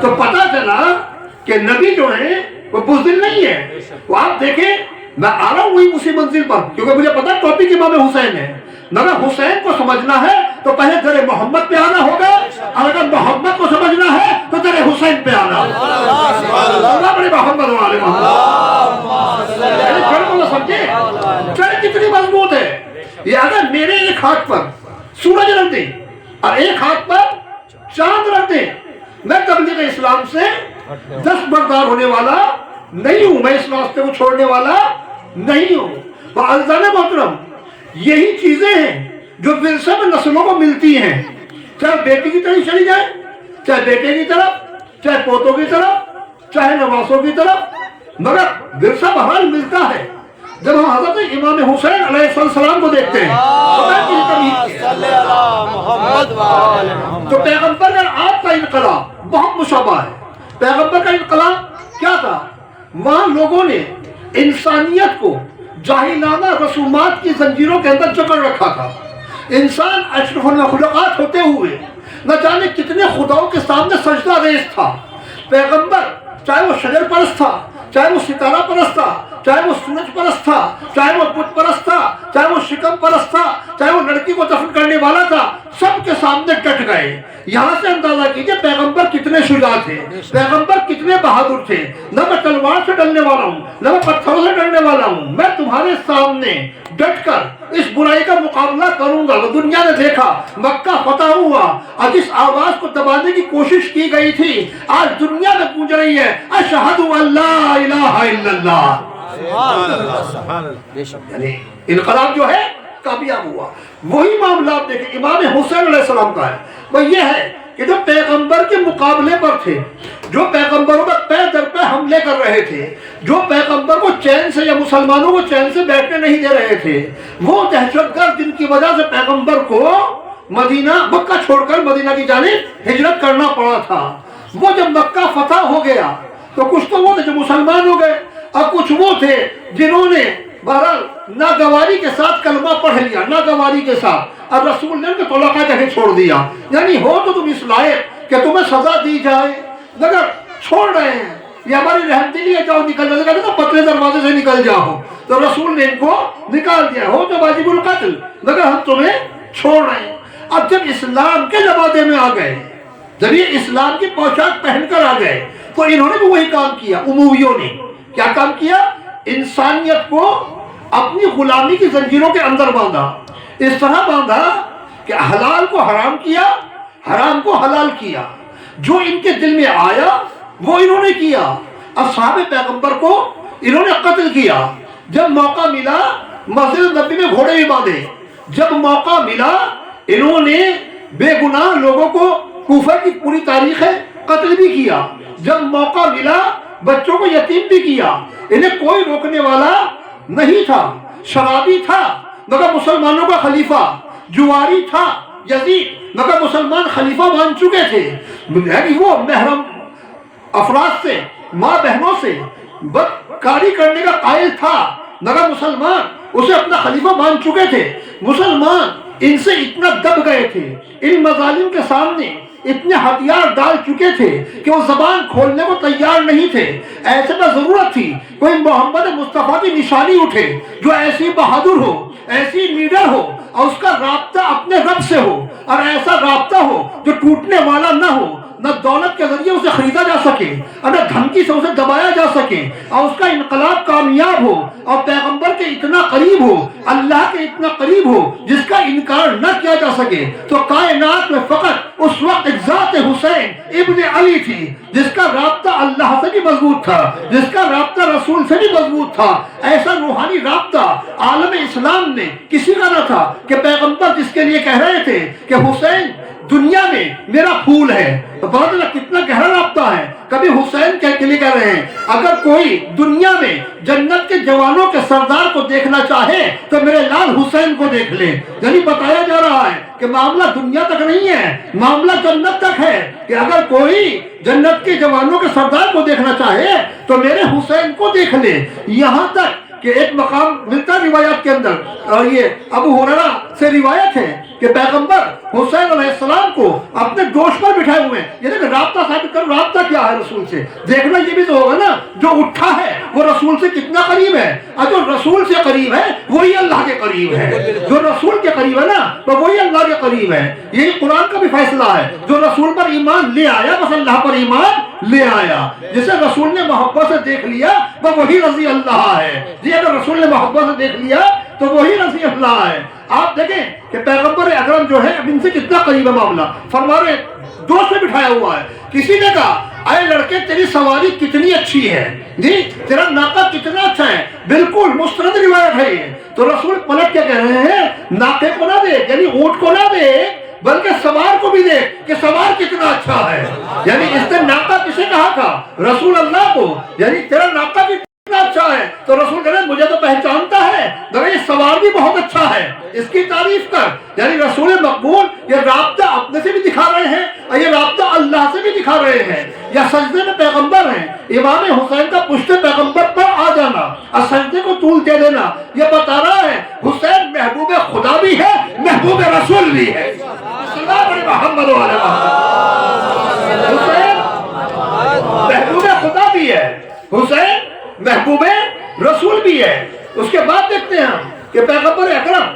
تو پتا چلا کہ نبی جو ہے وہ بزدل نہیں ہے. وہ آپ دیکھیں میں آ رہا ہوں وہی اسی منزل پر، کیونکہ مجھے پتا ٹاپک امام حسین ہے، مگر حسین کو سمجھنا ہے تو پہلے در محمد پہ آنا ہوگا، اور اگر محمد کو سمجھنا ہے تو در حسین پہ آنا ہوگا. بڑے محمد والے سمجھے چلے کتنی مضبوط ہے. یہ اگر میرے ایک ہاتھ پر سورج رکھ دیں اور ایک ہاتھ پر چاند رکھ دیں، میں تبلیغ اسلام سے دستبردار ہونے والا نہیں ہوں، میں اس راستے کو چھوڑنے والا نہیں ہوں. عزیزان محترم، یہی چیزیں ہیں جو ورثے میں نسلوں کو ملتی ہیں، چاہے بیٹی کی طرف چلی جائے، چاہے بیٹے کی طرف، چاہے پوتوں کی طرف، چاہے نواسوں کی طرف، مگر ورثہ بہرحال ملتا ہے. جب ہم حضرت امام حسین علیہ السلام کو دیکھتے ہیں تو پیغمبر کا آپ کا انقلاب بہت مشابہ ہے. پیغمبر کا انقلاب کیا تھا؟ وہاں لوگوں نے انسانیت کو جاہلانہ رسومات کی زنجیروں کے اندر جکڑ رکھا تھا. انسان اشرف المخلوقات ہوتے ہوئے نہ جانے کتنے خداؤں کے سامنے سجدہ ریز تھا. پیغمبر چاہے وہ شجر پرست تھا، چاہے وہ ستارہ پرست تھا، چاہے وہ سورج پرست تھا، چاہے وہ بت پرست تھا، چاہے وہ شکم پرست تھا، چاہے وہ لڑکی کو دفن کرنے والا تھا، سب کے سامنے ڈٹ گئے. یہاں سے اندازہ کیجئے پیغمبر کتنے شجاع تھے، پیغمبر کتنے بہادر تھے. نہ میں تلوار سے ڈرنے والا ہوں، نہ میں پتھروں سے ڈرنے والا ہوں، میں تمہارے سامنے ڈٹ کر اس برائی کا مقابلہ کروں گا. وہ دنیا نے دیکھا مکہ فتح ہوا اور جس آواز کو دبانے کی کوشش کی گئی تھی آج دنیا میں گونج رہی ہے اشہد ان لا الہ الا اللہ. یعنی انقلاب جو ہے کامیاب ہوا. وہی معاملہ آپ دیکھیں امام حسین علیہ السلام کا ہے. وہ یہ ہے کہ جو پیغمبر کے مقابلے پر تھے، جو پیغمبروں پر پے در پے حملے کر رہے تھے، جو پیغمبر کو چین سے یا مسلمانوں کو چین سے بیٹھنے نہیں دے رہے تھے، وہ دہشت گرد جن کی وجہ سے پیغمبر کو مدینہ مکہ چھوڑ کر مدینہ کی جانب ہجرت کرنا پڑا تھا، وہ جب مکہ فتح ہو گیا تو کچھ تو وہ تھے جو مسلمان ہو گئے اور کچھ وہ تھے جنہوں نے بہرحال ناگواری کے ساتھ کلمہ پڑھ لیا، ناگواری کے ساتھ، اور رسول نے ان کو طلقہ کہے چھوڑ دیا. یعنی ہو تو تم اس لائق کہ تمہیں سزا دی جائے مگر چھوڑ رہے ہیں، یہ ہماری رحم دلی ہے، جاؤ نکل جاؤ. کہتے ہیں پتلے دروازے سے نکل جاؤ، تو رسول نے ان کو نکال دیا. ہو تو واجب القتل مگر ہم تمہیں چھوڑ رہے ہیں. اب جب اسلام کے زمانے میں آ گئے، جب یہ اسلام کی پوشاک پہن کر آ گئے تو انہوں نے بھی وہی کام کیا. امویوں نے کیا کام کیا؟ انسانیت کو اپنی غلامی کی زنجیروں کے اندر باندھا. اس طرح باندھا کہ حلال کو حرام کیا، حرام کو حلال کیا. جو ان کے دل میں آیا وہ انہوں نے کیا. اصحاب پیغمبر کو انہوں نے قتل کیا. جب موقع ملا مسجد نبی میں گھوڑے بھی باندھے. جب موقع ملا انہوں نے بے گناہ لوگوں کو، کوفہ کی پوری تاریخ ہے، قتل بھی کیا. جب موقع ملا بچوں کو یتیم بھی کیا. انہیں کوئی روکنے والا نہیں تھا. شرابی تھا مگر مسلمانوں کا خلیفہ، جواری تھا یزید مگر مسلمان خلیفہ مان چکے تھے. وہ محرم افراد سے، ماں بہنوں سے بدکاری کرنے کا قائل تھا مگر مسلمان اسے اپنا خلیفہ مان چکے تھے. مسلمان ان سے اتنا دب گئے تھے، ان مظالم کے سامنے اتنے ہتھیار ڈال چکے تھے کہ وہ زبان کھولنے کو تیار نہیں تھے. ایسے میں ضرورت تھی کوئی محمد مصطفیٰ کی نشانی اٹھے جو ایسی بہادر ہو, ایسی لیڈر ہو, اور اس کا رابطہ اپنے رب سے ہو, اور ایسا رابطہ ہو جو ٹوٹنے والا نہ ہو, نہ دولت کے ذریعے اسے خریدا جا سکے اور نہ دھمکی سے اسے دبایا جا سکے, اور اس کا انقلاب کامیاب ہو اور پیغمبر کے اتنا قریب ہو, اللہ کے اتنا قریب ہو جس کا انکار نہ کیا جا سکے. تو کائنات میں فقط اس وقت ایک ذات حسین ابن علی تھی جس کا رابطہ اللہ سے بھی مضبوط تھا, جس کا رابطہ رسول سے بھی مضبوط تھا. ایسا روحانی رابطہ عالم اسلام میں کسی کا نہ تھا کہ پیغمبر جس کے لیے کہہ رہے تھے کہ حسین دنیا میں میرا پھول ہے, تو پتہ چلا کتنا گہرا رابطہ ہے. کبھی حسین کے لیے کہہ رہے ہیں اگر کوئی دنیا میں جنت کے جوانوں کے سردار کو دیکھنا چاہے تو میرے لال حسین کو دیکھ لے. یعنی بتایا جا رہا ہے کہ معاملہ دنیا تک نہیں ہے, معاملہ جنت تک ہے, کہ اگر کوئی جنت کے جوانوں کے سردار کو دیکھنا چاہے تو میرے حسین کو دیکھ لے. یہاں تک کہ ایک مقام ملتا روایات کے اندر, اور یہ ابو ہریرہ سے روایت ہے کہ پیغمبر حسین علیہ السلام کو اپنے دوست پر بٹھائے ہوئے ہیں. یہ دیکھیں رابطہ ثابت کر, رابطہ کیا ہے رسول سے, دیکھنا یہ بھی تو ہوگا نا جو اٹھا ہے وہ رسول سے کتنا قریب ہے, اور جو رسول سے قریب ہے وہی اللہ کے قریب ہے. جو رسول کے قریب ہے نا تو وہی اللہ کے قریب ہے. یہی قرآن کا بھی فیصلہ ہے, جو رسول پر ایمان لے آیا بس اللہ پر ایمان لے آیا. جسے رسول نے محبت سے دیکھ لیا وہ وہی رضی اللہ ہے. جی اگر رسول نے محبت سے دیکھ لیا تو وہی رضی اللہ ہے. آپ دیکھیں کہ پیغمبر اکرم جو ہے اب ان سے کتنا قریب ہے معاملہ. فرما رہے دوست میں بٹھایا ہوا ہے. کسی نے کہا اے لڑکے تیری سواری کتنی اچھی ہے, جی تیرا ناقہ کتنا اچھا ہے, بالکل مستند روایت ہے یہ. تو رسول پلٹ کے کہہ رہے ہیں ناقے کو نہ دے, یعنی اونٹ کو نہ دے, بلکہ سوار کو بھی دے کہ سوار کتنا اچھا ہے. یعنی اس نے ناقہ کسے کہا تھا, رسول اللہ کو. یعنی تیرا ناقہ کتنا اچھا ہے, تو رسول کہہ رہے ہیں مجھے تو پہچانتا ہے مگر یہ سوار بھی بہت اچھا ہے, اس کی تعریف کر. یعنی رسول مقبول یہ رابطہ اپنے سے بھی دکھا رہے ہیں اور یہ رابطہ اللہ سے بھی دکھا رہے ہیں. یا سجدے میں پیغمبر ہیں, امام حسین کا پشت پیغمبر پر آ جانا اور سجدے کو طول دے دینا, یہ بتا رہا ہے حسین محبوب خدا بھی ہے, محبوب رسول بھی ہے. محمد حسین محبوب خدا بھی ہے, حسین محبوب رسول بھی ہے. اس کے بعد دیکھتے ہیں ہم کہ پیغمبر اکرم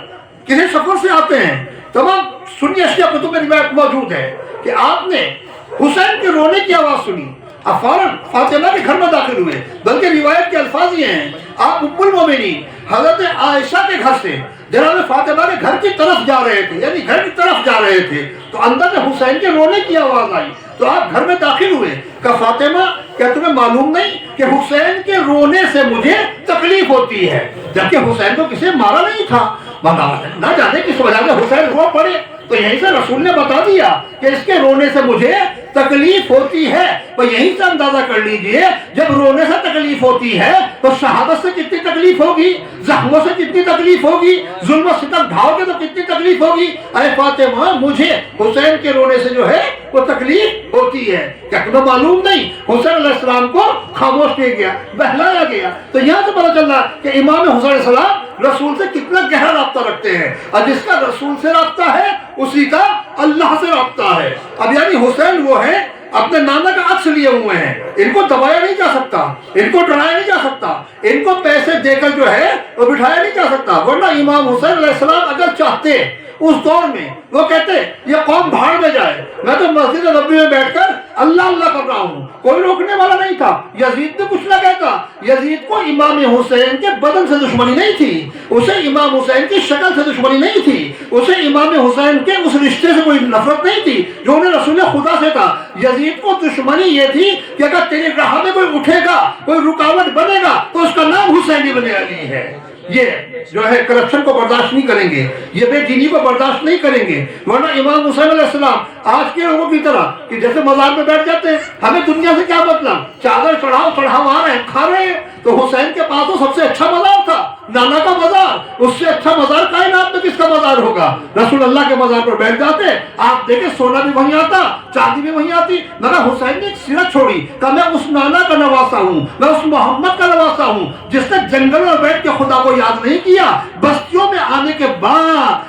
کسی سفر سے آتے ہیں. تمام سنی اشیاء کتب میں روایت موجود ہے کہ آپ نے حسین کے رونے کی آواز سنی اور فوراً فاطمہ کے گھر میں داخل ہوئے. بلکہ روایت کے الفاظ یہ ہیں آپ ام المومنین حضرت عائشہ کے گھر سے جناب فاطمہ کے گھر کی طرف جا رہے تھے, یعنی گھر کی طرف جا رہے تھے, تو اندر سے حسین کے رونے کی آواز آئی. تو آپ گھر میں داخل ہوئے. کہ فاطمہ کیا تمہیں معلوم نہیں کہ حسین کے رونے سے مجھے تکلیف ہوتی ہے, جبکہ حسین کو کسی مارا نہیں تھا, نہ جانے کس وجہ سے حسین رو پڑے. تو یہیں سے رسول نے بتا دیا کہ اس کے رونے سے مجھے تکلیف ہوتی ہے. تو یہیں سے اندازہ کر لیجئے جب رونے سے تکلیف ہوتی ہے تو شہادت سے کتنی تکلیف ہوگی, زخموں سے کتنی تکلیف ہوگی, ظلم و ستم ڈھاؤ گے تو کتنی تکلیف ہوگی. اے فاطمہ مجھے حسین کے رونے سے جو ہے وہ تکلیف ہوتی ہے. کیا تمہیں معلوم نہیں حسین علیہ السلام کو خاموش کیا گیا, بہلایا گیا. تو یہاں سے پتہ چل رہا کہ امام حسین علیہ السلام رسول سے کتنا گہرا رابطہ رکھتے ہیں, اور جس کا رسول سے رابطہ ہے اسی کا اللہ سے رابطہ ہے. اب یعنی حسین وہ ہے اپنے نانا کا عکس لیے ہوئے ہیں, ان کو دبایا نہیں جا سکتا, ان کو ڈرایا نہیں جا سکتا, ان کو پیسے دے کر جو ہے وہ بٹھایا نہیں جا سکتا. ورنہ امام حسین علیہ السلام اگر چاہتے اس دور میں وہ کہتے یہ قوم بھاڑ میں جائے, میں تو مسجد نبوی میں بیٹھ کر اللہ اللہ کر رہا ہوں, کوئی روکنے والا نہیں تھا. یزید نے کچھ نہ کہتا, یزید کو امام حسین کے بدن سے دشمنی نہیں تھی, اسے امام حسین کی شکل سے دشمنی نہیں تھی, اسے امام حسین کے اس رشتے سے کوئی نفرت نہیں تھی جو انہیں رسول خدا سے تھا. یزید کو دشمنی یہ تھی کہ اگر تیری راہ میں کوئی اٹھے گا, کوئی رکاوٹ بنے گا تو اس کا نام حسین ابن علی ہے. یہ جو ہے کرپشن کو برداشت نہیں کریں گے, یہ بے دینی کو برداشت نہیں کریں گے. ورنہ امام حسین علیہ السلام آج کے لوگوں کی طرح کہ جیسے مزار میں بیٹھ جاتے ہیں, ہمیں دنیا سے کیا مطلب, چادر چڑھاؤ چڑھاؤ آ رہے ہیں کھا رہے ہیں. تو حسین کے پاس تو سب سے اچھا مزار تھا, نانا کا مزار. اس سے اچھا مزار کائنات میں کس کا مزار ہوگا, رسول اللہ کے مزار پر بیٹھ جاتے. آپ دیکھیں سونا بھی وہیں آتا, چاندی بھی وہیں آتی, مگر حسین نے ایک سیرت چھوڑی کہ میں اس نانا کا نواسا ہوں, میں اس محمد کا نواسا ہوں جس نے جنگل میں بیٹھ کے خدا کو یاد نہیں کیا, بستیوں میں آنے کے بعد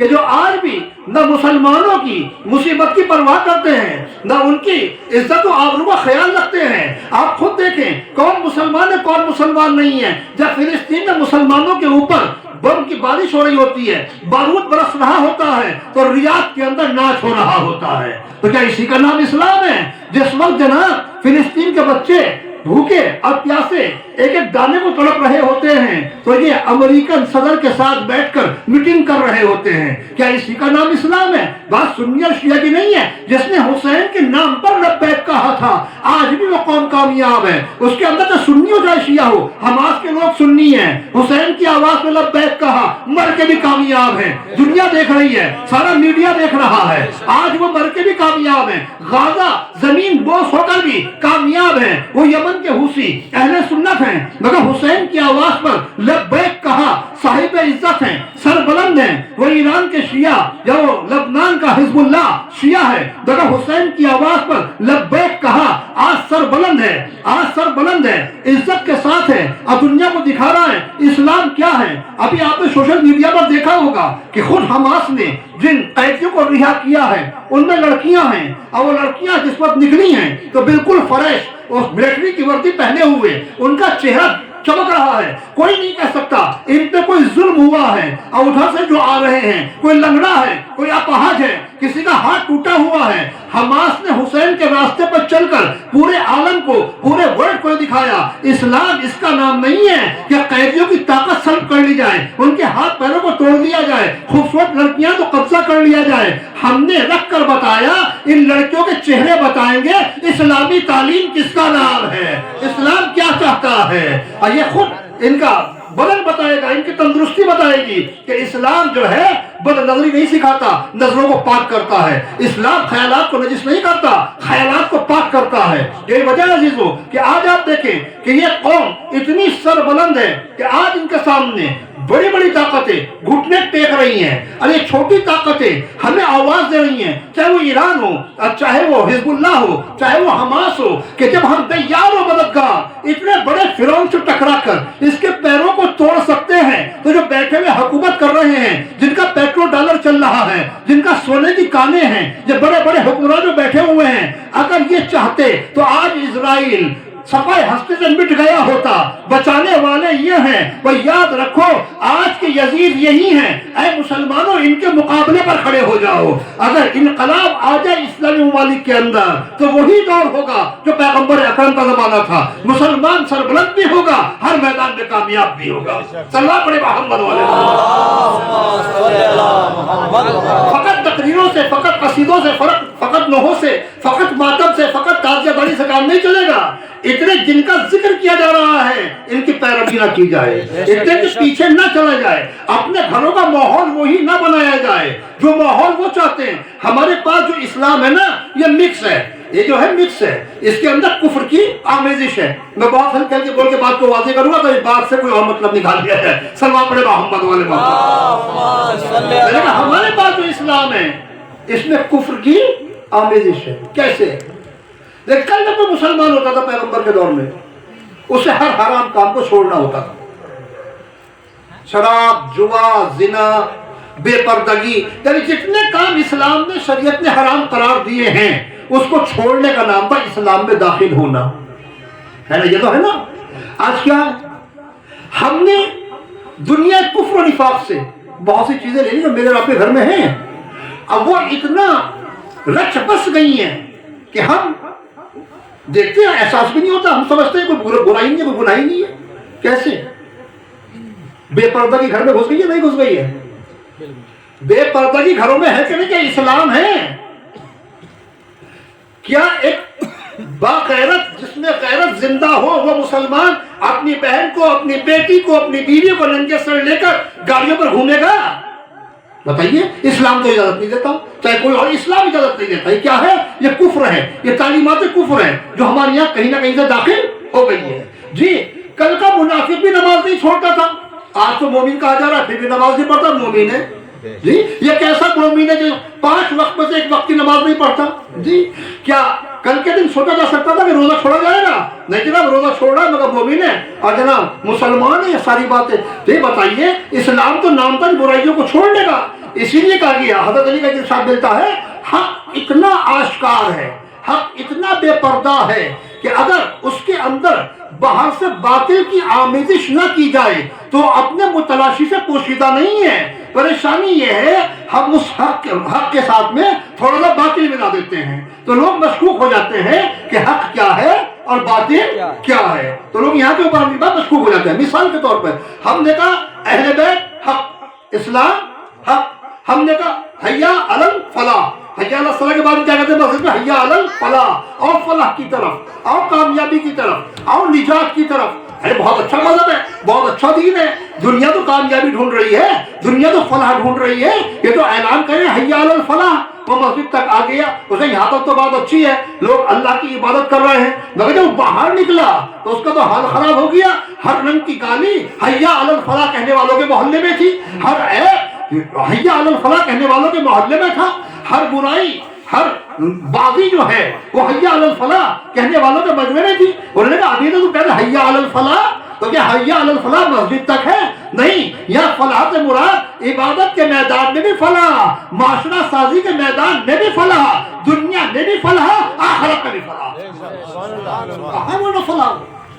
کہ جو آج بھی نہ مسلمانوں کی مصیبت کی پرواہ کرتے ہیں نہ ان کی عزت و آبرو کا خیال رکھتے ہیں. آپ خود دیکھیں کون مسلمان ہے کون مسلمان نہیں ہے. جب فلسطین میں مسلمانوں کے اوپر بم کی بارش ہو رہی ہوتی ہے, بارود برس رہا ہوتا ہے, تو ریاض کے اندر ناچ ہو رہا ہوتا ہے. تو کیا اسی کا نام اسلام ہے؟ جس وقت جناب فلسطین کے بچے بھوکے اور پیاسے ایک ایک دانے کو تڑپ رہے ہوتے ہیں تو یہ امریکن صدر کے ساتھ بیٹھ کر میٹنگ کر رہے ہوتے ہیں. کیا اسی کا نام اسلام ہے؟ بات سنی اور شیعہ کی نہیں ہے. جس نے حسین کے نام پر لبیک کہا تھا آج بھی وہ قوم کامیاب ہے. اس کے اندر تو سنی ہو چاہے شیعہ ہو, حماس کے لوگ سنی ہیں. حسین کی آواز میں لبیک کہا, مر کے بھی کامیاب ہیں. دنیا دیکھ رہی ہے, سارا میڈیا دیکھ رہا ہے, آج وہ مر کے بھی کامیاب ہیں. غازہ زمین بوس ہو کر بھی کامیاب ہیں. وہ یمن کے حوثی اہل سنت ہیں مگر حسین کی آواز پر لبیک کہا, صاحب عزت ہیں, سر بلند ہیں. وہ ایران کے شیعہ یا وہ لبنان کا حزب اللہ شیعہ ہے مگر حسین کی آواز پر لبیک کہا, آج سر بلند ہے, آج سر بلند ہے, عزت کے ساتھ ہے, اب دنیا کو دکھا رہا ہے اسلام کیا ہے. ابھی آپ نے سوشل میڈیا پر دیکھا ہوگا کہ خود حماس نے جن قیدیوں کو رہا کیا ہے ان میں لڑکیاں ہیں, اور وہ لڑکیاں جس وقت نکلی ہیں تو بالکل فریش اور ملٹری کی وردی پہنے ہوئے, ان کا چہرہ چمک رہا ہے. کوئی نہیں کہہ سکتا ان پہ کوئی ظلم ہوا ہے. اور ادھر سے جو آ رہے ہیں کوئی لنگڑا ہے, کوئی اپاہج ہے, کسی کا ہاتھ ٹوٹا ہوا ہے. حماس نے حسین کے راستے پر چل کر پورے عالم کو, پورے ورلڈ کو دکھایا اسلام اس کا نام نہیں ہے کہ قیدیوں کی طاقت سلب کر لی جائے, ان کے ہاتھ پیروں کو توڑ دیا جائے, خوبصورت لڑکیاں تو قبضہ کر لیا جائے. ہم نے رکھ کر بتایا, ان لڑکیوں کے چہرے بتائیں گے اسلامی تعلیم کس کا نام ہے, اسلام کیا چاہتا ہے. اور یہ خود ان کا بدن بتائے گا, ان کی تندرستی بتائے گی کہ اسلام جو ہے بد نظری نہیں سکھاتا, نظروں کو پاک کرتا ہے. اسلام خیالات کو نجس نہیں کرتا, خیالات کو پاک کرتا ہے. یہی وجہ ہے عزیزو کہ آج آپ دیکھیں کہ یہ قوم اتنی سر بلند ہے کہ آج ان کے سامنے بڑی بڑی طاقتیں گھٹنے ٹیک رہی ہیں, اور یہ چھوٹی طاقتیں ہمیں آواز دے رہی ہیں, چاہے وہ ایران ہو, چاہے وہ حزب اللہ ہو, چاہے وہ حماس ہو, کہ جب ہم تیار و مددگار اتنے بڑے فرعون سے ٹکرا کر اس کے پیروں کو توڑ سکتے ہیں, تو جو بیٹھے ہوئے حکومت کر رہے ہیں, جن کا پیٹرول ڈالر چل رہا ہے, جن کا سونے کی کانیں ہیں, یہ بڑے بڑے حکمران جو بیٹھے ہوئے ہیں, اگر یہ چاہتے تو آج اسرائیل صفائی ہستی سے مٹ گیا ہوتا. بچانے والے یہ ہیں, وہ یاد رکھو آج کے یزید یہی ہیں. اے مسلمانوں ان کے مقابلے پر کھڑے ہو جاؤ. اگر انقلاب آ جائے اسلامی ممالک کے اندر تو وہی دور ہوگا جو پیغمبر اکرم کا زمانہ تھا. مسلمان سربلند بھی ہوگا, ہر میدان میں کامیاب بھی ہوگا. صلوات پڑھے محمد والے. فقط تقریروں سے, فقط قصیدوں سے, فقط نوحوں سے, فقط ماتم سے, فقط تازیہ داری سے کام نہیں چلے گا. اتنے جن کا ذکر کیا جا رہا ہے ان کی پیروی نہ کی جائے, اتنے کے پیچھے نہ چلا جائے, اپنے گھروں کا ماحول وہی نہ بنایا جائے جو ماحول وہ چاہتے ہیں. ہمارے پاس جو اسلام ہے نا یہ مکس ہے, یہ جو ہے مکس ہے, اس کے اندر کفر کی آمیزش ہے. میں بہت ہلکے ہلکے بول کے بات کو واضح کروں گا تو اس بات سے کوئی اور مطلب نکال دیا ہے. صلوات پڑھے محمد والے محمد. لیکن ہمارے پاس جو اسلام ہے اس میں کفر کی آمیزش ہے. کیسے؟ لیکن کل جب کوئی مسلمان ہوتا تھا پیغمبر کے دور میں, اسے ہر حرام کام کو چھوڑنا ہوتا تھا. شراب, جوا, زنا, بے پردگی, یعنی جتنے کام اسلام نے شریعت نے حرام قرار دیے ہیں اس کو چھوڑنے کا نام تھا اسلام میں داخل ہونا. ہے نا, یہ تو ہے نا. آج کیا ہم نے دنیا کفر و نفاق سے بہت سی چیزیں لے لی جو میرے آپ کے گھر میں ہیں, اب وہ اتنا رچ بس گئی ہیں کہ ہم دیکھتے ہیں احساس بھی نہیں ہوتا. ہم سمجھتے ہیں کوئی برائی نہیں ہے, کوئی گناہ نہیں ہے. کیسے؟ بے پردگی گھر میں گھس گئی ہے نہیں گھس گئی ہے؟ بے پردگی گھروں میں ہے کہ نہیں؟ کیا اسلام ہے؟ کیا ایک باغیرت جس میں غیرت زندہ ہو وہ مسلمان اپنی بہن کو, اپنی بیٹی کو, اپنی بیوی کو ننگے سر لے کر گاڑیوں پر گھومے گا؟ بتائیے. اسلام تو اجازت نہیں دیتا, چاہے کوئی اور اسلام اجازت نہیں دیتا. یہ کیا ہے؟ یہ کفر ہے, یہ تعلیمات کفر ہے جو ہمارے یہاں کہیں نہ کہیں سے داخل ہو گئی ہے. جی کل کا منافق بھی نماز نہیں چھوڑتا تھا, آج تو مومن کہا جا رہا ہے, پھر بھی نماز نہیں پڑھتا. مومن ہے جی, یہ کیسا مومن ہے جو 5 وقت میں سے 1 وقت کی نماز نہیں پڑھتا؟ جی کیا کل کے دن سوچا جا سکتا تھا کہ روزہ چھوڑا جائے گا؟ نہیں جناب, روزہ چھوڑ رہا ہے مگر مومن ہے, اور جناب مسلمان ہے. یہ ساری باتیں یہ بتائیے اسلام تو نام تک برائیوں کو چھوڑنے کا, اسی لیے کہا گیا، حضرت علی کا ارشاد ملتا ہے حق اتنا آشکار ہے، حق اتنا بے پردہ ہے کہ اگر اس کے اندر باہر سے باطل کی آمیزش نہ کی جائے تو اپنے متلاشی سے پوشیدہ نہیں ہے۔ پریشانی یہ ہے ہم اس حق کے ساتھ میں تھوڑا سا باطل ملا دیتے ہیں تو لوگ مشکوک ہو جاتے ہیں کہ حق کیا ہے اور باطل کیا ہے، تو لوگ یہاں کے اوپر بات مشکوک ہو جاتے ہیں۔ مثال کے طور پر ہم نے کہا اہل بیت حق، اسلام حق، ہم نے کہا حیا علی الفلاح، حیا علی الصلاح کے بعد کیا کہتے ہیں مسجد میں؟ حیا علی الفلاح، اور فلاح کی طرف، اور کامیابی کی طرف، اور نجات کی طرف۔ ارے بہت اچھا مذہب ہے، بہت اچھا دین ہے، دنیا تو کامیابی ڈھونڈ رہی ہے، دنیا تو فلاح ڈھونڈ رہی ہے، یہ تو اعلان کرے حیا علی الفلاح۔ وہ مسجد تک آ گیا، اسے یہاں تک تو بات اچھی ہے، لوگ اللہ کی عبادت کر رہے ہیں، مگر جب باہر نکلا تو اس کا تو حال خراب ہو گیا۔ ہر رنگ کی گالی حیا علی الفلاح کہنے والوں کے محلے میں تھی، ہر حیا علی الفلاح کہنے والوں کے محلے میں تھا، ہر برائی، ہر بازی جو ہے وہ حیا علی الفلاح کہنے والوں کے مجمع میں تھی۔ انہوں نے کہا ابھی تو کہتے حیا علی الفلاح، تو کیا حیا علی الفلاح مسجد تک ہے؟ نہیں، یا فلاح سے مراد عبادت کے میدان میں بھی فلاح، معاشرہ سازی کے میدان میں بھی فلاح، دنیا میں بھی فلاح، آخرت میں بھی فلاح۔ کہاں وہ فلاح؟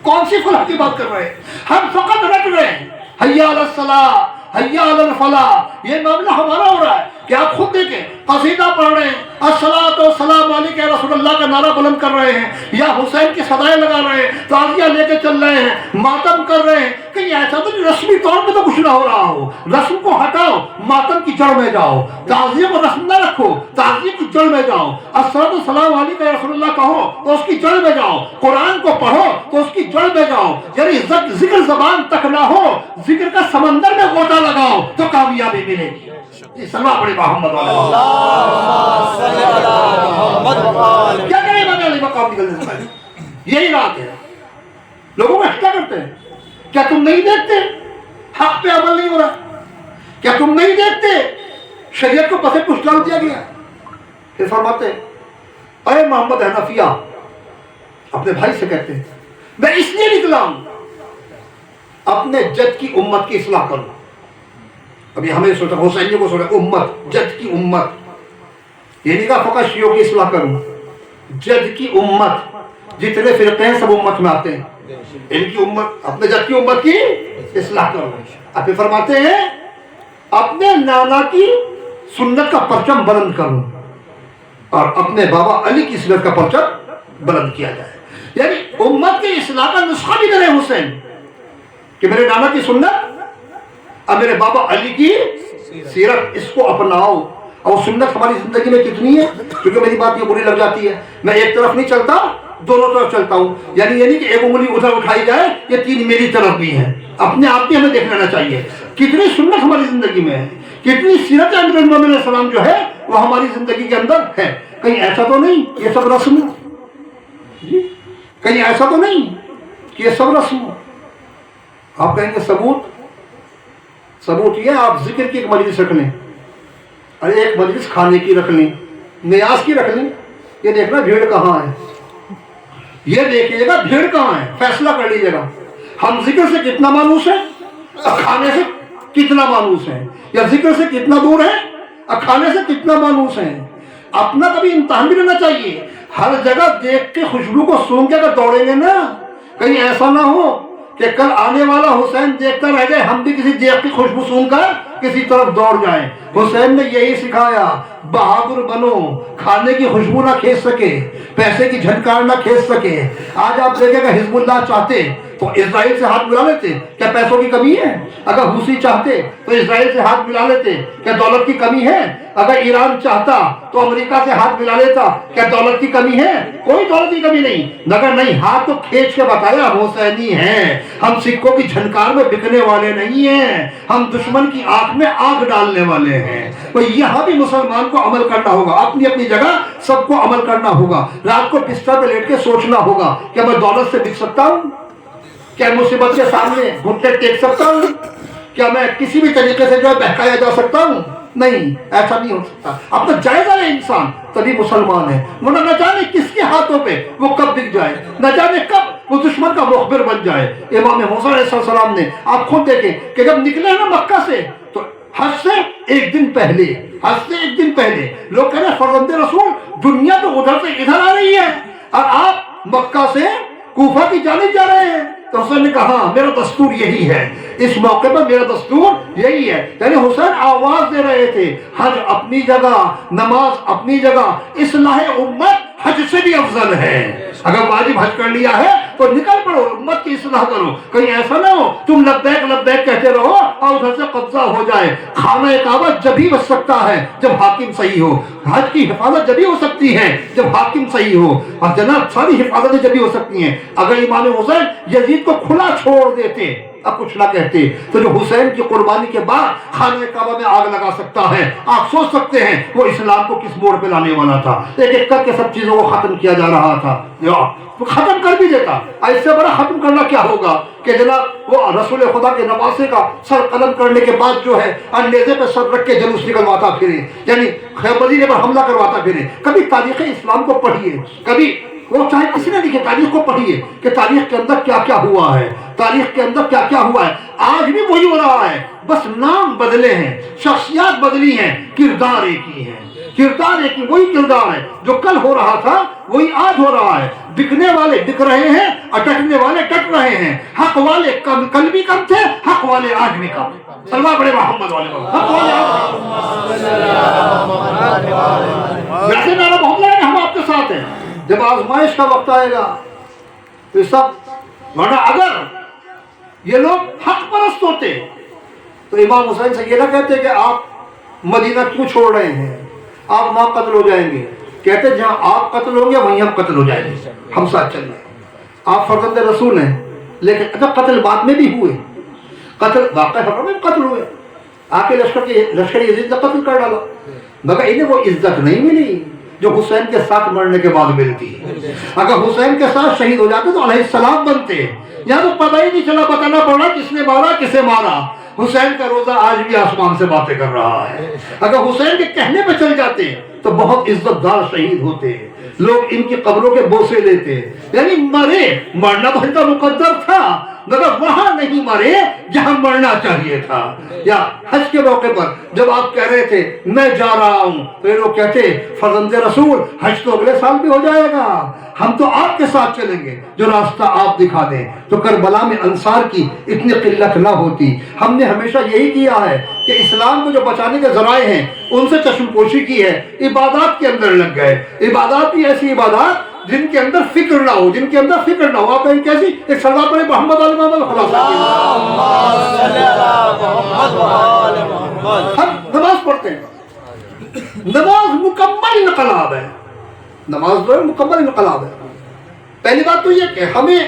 کون سی فلاح کی بات کر رہے ہیں؟ ہم فقط رٹ رہے ہیں حیا علی الصلاح، حیا علی الفلاح، یہ معاملہ ہمارا ہو رہا ہے کہ آپ خود دیکھیں، قصیدہ پڑھ رہے ہیں، الصلاۃ والسلام علیک یا رسول اللہ کا نعرہ بلند کر رہے ہیں، یا حسین کی صدائیں لگا رہے ہیں، تعزیہ لے کے چل رہے ہیں، ماتم کر رہے ہیں، کہیں ایسا تو نہیں رسمی طور پہ تو کچھ نہ ہو رہا ہو، رسم کو ہٹاؤ، ماتم کی جڑ میں جاؤ، تعزیہ کو رسم نہ رکھو، تعزیہ کی جڑ میں جاؤ، الصلاۃ والسلام علیک یا رسول اللہ کہو تو اس کی جڑ میں جاؤ، قرآن کو پڑھو تو اس کی جڑ میں جاؤ، یعنی ذکر زبان تک نہ ہو، ذکر کا سمندر میں غوطہ لگاؤ تو کامیابی ملے گی۔ سلام پڑھے محمد کیا کرے مقام نکلنے سے پہلے، یہی بات ہے۔ لوگوں کو کیا کرتے ہیں؟ کیا تم نہیں دیکھتے حق پہ عمل نہیں ہو رہا؟ کیا تم نہیں دیکھتے شریعت کو پسے پوچھ ڈال دیا گیا؟ پھر فرماتے اے محمد حنفیہ، اپنے بھائی سے کہتے ہیں میں اس لیے نکلا ہوں اپنے جد کی امت کی اصلاح کروں۔ ابھی ہمیں سوچا حسینیوں کو سوچا امت، جد کی امت، یہ نہیں کہا فقط شیعوں کی اصلاح کروں، جد کی امت، جتنے فرقے ہیں سب امت میں آتے ہیں، ان کی امت، اپنے جد کی امت کی اصلاح کروں۔ اب پھر فرماتے ہیں اپنے نانا کی سنت کا پرچم بلند کروں اور اپنے بابا علی کی سنت کا پرچم بلند کیا جائے، یعنی امت کی اصلاح کا نسخہ بھی کرے حسین کہ میرے نانا کی سنت اور میرے بابا علی کی سیرت، اس کو اپناؤ۔ اور سنت ہماری زندگی میں کتنی ہے، کیونکہ میری بات یہ بری لگ جاتی ہے، میں ایک طرف نہیں چلتا، دونوں طرف چلتا ہوں، یعنی یہ نہیں کہ ایک انگلی ادھر اٹھائی جائے، یہ تین میری طرف بھی ہے، اپنے آپ بھی ہمیں دیکھ لینا چاہیے کتنی سنت ہماری زندگی میں ہے، کتنی سیرت امیر المومنین علیہ السلام جو ہے وہ ہماری زندگی کے اندر ہے۔ کہیں ایسا تو نہیں یہ سب رسم جی، کہیں ایسا تو نہیں کہ یہ سب رسم۔ آپ کہیں گے ثبوت یہ آپ ذکر کی ایک مجلس رکھ لیں، اور ایک مجلس کھانے کی رکھ لیں، نیاز کی رکھ لیں، یہ دیکھنا بھیڑ کہاں ہے، یہ دیکھیے گا بھیڑ کہاں ہے، فیصلہ کر لیجیے گا ہم ذکر سے کتنا مانوس ہیں اور کھانے سے کتنا مانوس ہیں، یا ذکر سے کتنا دور ہیں اور کھانے سے کتنا مانوس ہیں۔ اپنا کبھی امتحان بھی لینا چاہیے، ہر جگہ دیکھ کے خوشبو کو سونگ کے اگر دوڑیں گے نا، کہیں ایسا نہ ہو کہ کل آنے والا حسین دیکھتا رہ جائے، ہم بھی کسی دیکھ کی خوشبو سون کر کسی طرف دوڑ جائیں۔ حسین نے یہی سکھایا، بہادر بنو، کھانے کی خوشبو نہ کھینچ سکے، پیسے کی جھنکار نہ کھینچ سکے۔ آج آپ دیکھیں گا حزب اللہ چاہتے تو اسرائیل سے ہاتھ ملا لیتے، کیا پیسوں کی کمی ہے؟ اگر حوثی چاہتے تو اسرائیل سے ہاتھ ملا لیتے، کیا دولت کی کمی ہے؟ اگر ایران چاہتا تو امریکہ سے ہاتھ ملا لیتا، کیا دولت کی کمی ہے؟ کوئی دولت کی کمی نہیں، مگر نہیں، ہاتھ تو کھینچ کے بتایا ہم حسینی ہیں، ہم سکوں کی جھنکار میں بکنے والے نہیں ہیں، ہم دشمن کی آنکھ میں آگ ڈالنے والے ہیں۔ تو یہاں بھی مسلمان کو عمل کرنا ہوگا، اپنی اپنی جگہ سب کو عمل کرنا ہوگا۔ رات کو بستر پہ لیٹ کے سوچنا ہوگا کہ میں دولت سے بک سکتا ہوں، کیا مصیبت کے سامنے گھٹنے ٹیک سکتا ہوں، کیا میں کسی بھی طریقے سے جو ہے بہکایا جا سکتا ہوں؟ نہیں، ایسا نہیں ہو سکتا۔ اپنا جائزہ لے انسان، تبھی مسلمان ہے، ورنہ نہ جانے کس کے ہاتھوں پہ وہ کب بک جائے، نہ جانے کب وہ دشمن کا مخبر بن جائے۔ امام حسین علیہ السلام نے، آپ خود دیکھیں کہ جب نکلے نا مکہ سے تو حج سے ایک دن پہلے لوگ کہہ رہے ہیں فرزند رسول دنیا تو ادھر سے ادھر آ رہی ہے اور آپ مکہ سے کوفہ کی جانب جا رہے ہیں. تو حسین نے کہا ہاں میرا دستور یہی ہے, اس موقع پر میرا دستور یہی ہے. یعنی حسین آواز دے رہے تھے حج اپنی جگہ, نماز اپنی جگہ, اصلاح امت حج سے بھی افضل ہے. اگر واجب حج کر لیا ہے تو نکل پڑو, امت کی اصلاح کرو. کہیں ایسا نہ ہو تم لبیک لبیک کہتے رہو اور ادھر سے قبضہ ہو جائے. خانہ کعبہ جب ہی بچ سکتا ہے جب حاکم صحیح ہو, حج کی حفاظت جب ہی ہو سکتی ہے جب حاکم صحیح ہو, اور جناب ساری حفاظتیں جب ہی ہو سکتی ہیں. اگر امام حسین یزید کو کھلا چھوڑ دیتے, اب کچھ نہ کہتے, تو جو حسین کی قربانی کے بعد خانہ کعبہ میں آگ لگا سکتا ہے, آپ سوچ سکتے ہیں وہ اسلام کو کس موڑ پہ لانے والا تھا. ایک ایک کر کے سب چیزوں کو ختم کیا جا رہا تھا, تو ختم کر بھی دیتا. اس سے بڑا ختم کرنا کیا ہوگا کہ جناب وہ رسول خدا کے نواسے کا سر قلم کرنے کے بعد جو ہے اندیزے پہ سر رکھ کے جلوس نکلواتا پھرے, یعنی خیبر مدینے پر حملہ کرواتا پھرے. کبھی تاریخ اسلام کو پڑھیے, کبھی وہ چاہے کسی نے لکھے تاریخ کو پڑھیے کہ تاریخ کے اندر کیا کیا ہوا ہے, تاریخ کے اندر کیا کیا ہوا ہے. آج بھی وہی ہو رہا ہے, بس نام بدلے ہیں, شخصیات بدلی ہیں, کردار ایک ہی ہے. کردار ایک ہی, وہی کردار ہے جو کل ہو رہا تھا وہی آج ہو رہا ہے. بکنے والے بک رہے ہیں, اٹکنے والے ٹٹ رہے ہیں. حق والے کل بھی کم تھے, حق والے آج بھی کم. سلوا بڑے محمد والے حق والے ویسے میرا محمد ہے, ہم آپ کے ساتھ ہیں. جب آزمائش کا وقت آئے گا تو سب, ورنہ اگر یہ لوگ حق پرست ہوتے تو امام حسین سے یہ نہ کہتے کہ آپ مدینہ کیوں چھوڑ رہے ہیں, آپ وہاں قتل ہو جائیں گے. کہتے جہاں آپ قتل ہوں گے وہیں ہم قتل ہو جائیں گے, ہم ساتھ چل رہے ہیں. آپ فرزند رسول ہیں, لیکن اچھا قتل بعد میں بھی ہوئے, قتل واقع حق میں قتل ہوئے. آپ کے لشکر یزید نے قتل کر ڈالا, مگر انہیں وہ عزت نہیں ملی جو حسین کے ساتھ مرنے کے بعد ملتی. اگر حسین کے ساتھ شہید ہو جاتے تو علیہ السلام بنتے. یہاں تو پتہ ہی نہیں چلا, بتانا پڑا کس نے مارا کسے مارا. حسین کا روزہ آج بھی آسمان سے باتیں کر رہا ہے. اگر حسین کے کہنے پہ چل جاتے تو بہت عزت دار شہید ہوتے, لوگ ان کی قبروں کے بوسے لیتے. یعنی مرے, مرنا تو ان کا مقدر تھا مگر وہاں نہیں مرے جہاں مرنا چاہیے تھا. یا حج کے موقع پر جب آپ کہہ رہے تھے میں جا رہا ہوں تو یہ لوگ کہتے فرزند رسول حج تو اگلے سال بھی ہو جائے گا, ہم تو آپ کے ساتھ چلیں گے جو راستہ آپ دکھا دیں. تو کربلا میں انصار کی اتنی قلت نہ ہوتی. ہم نے ہمیشہ یہی کیا ہے کہ اسلام کو جو بچانے کے ذرائع ہیں ان سے چشم پوشی کی ہے. عبادات کے اندر لگ گئے, عبادات بھی ایسی عبادات جن کے اندر فکر نہ ہو, جن کے اندر فکر نہ ہو. آپ کہیں کیسی, ایک سردار پڑے محمد علی محمد خلاصہ, ہم نماز پڑھتے ہیں, نماز مکمل انقلاب ہے, نماز جو ہے مکمل انقلاب ہے. پہلی بات تو یہ کہ ہمیں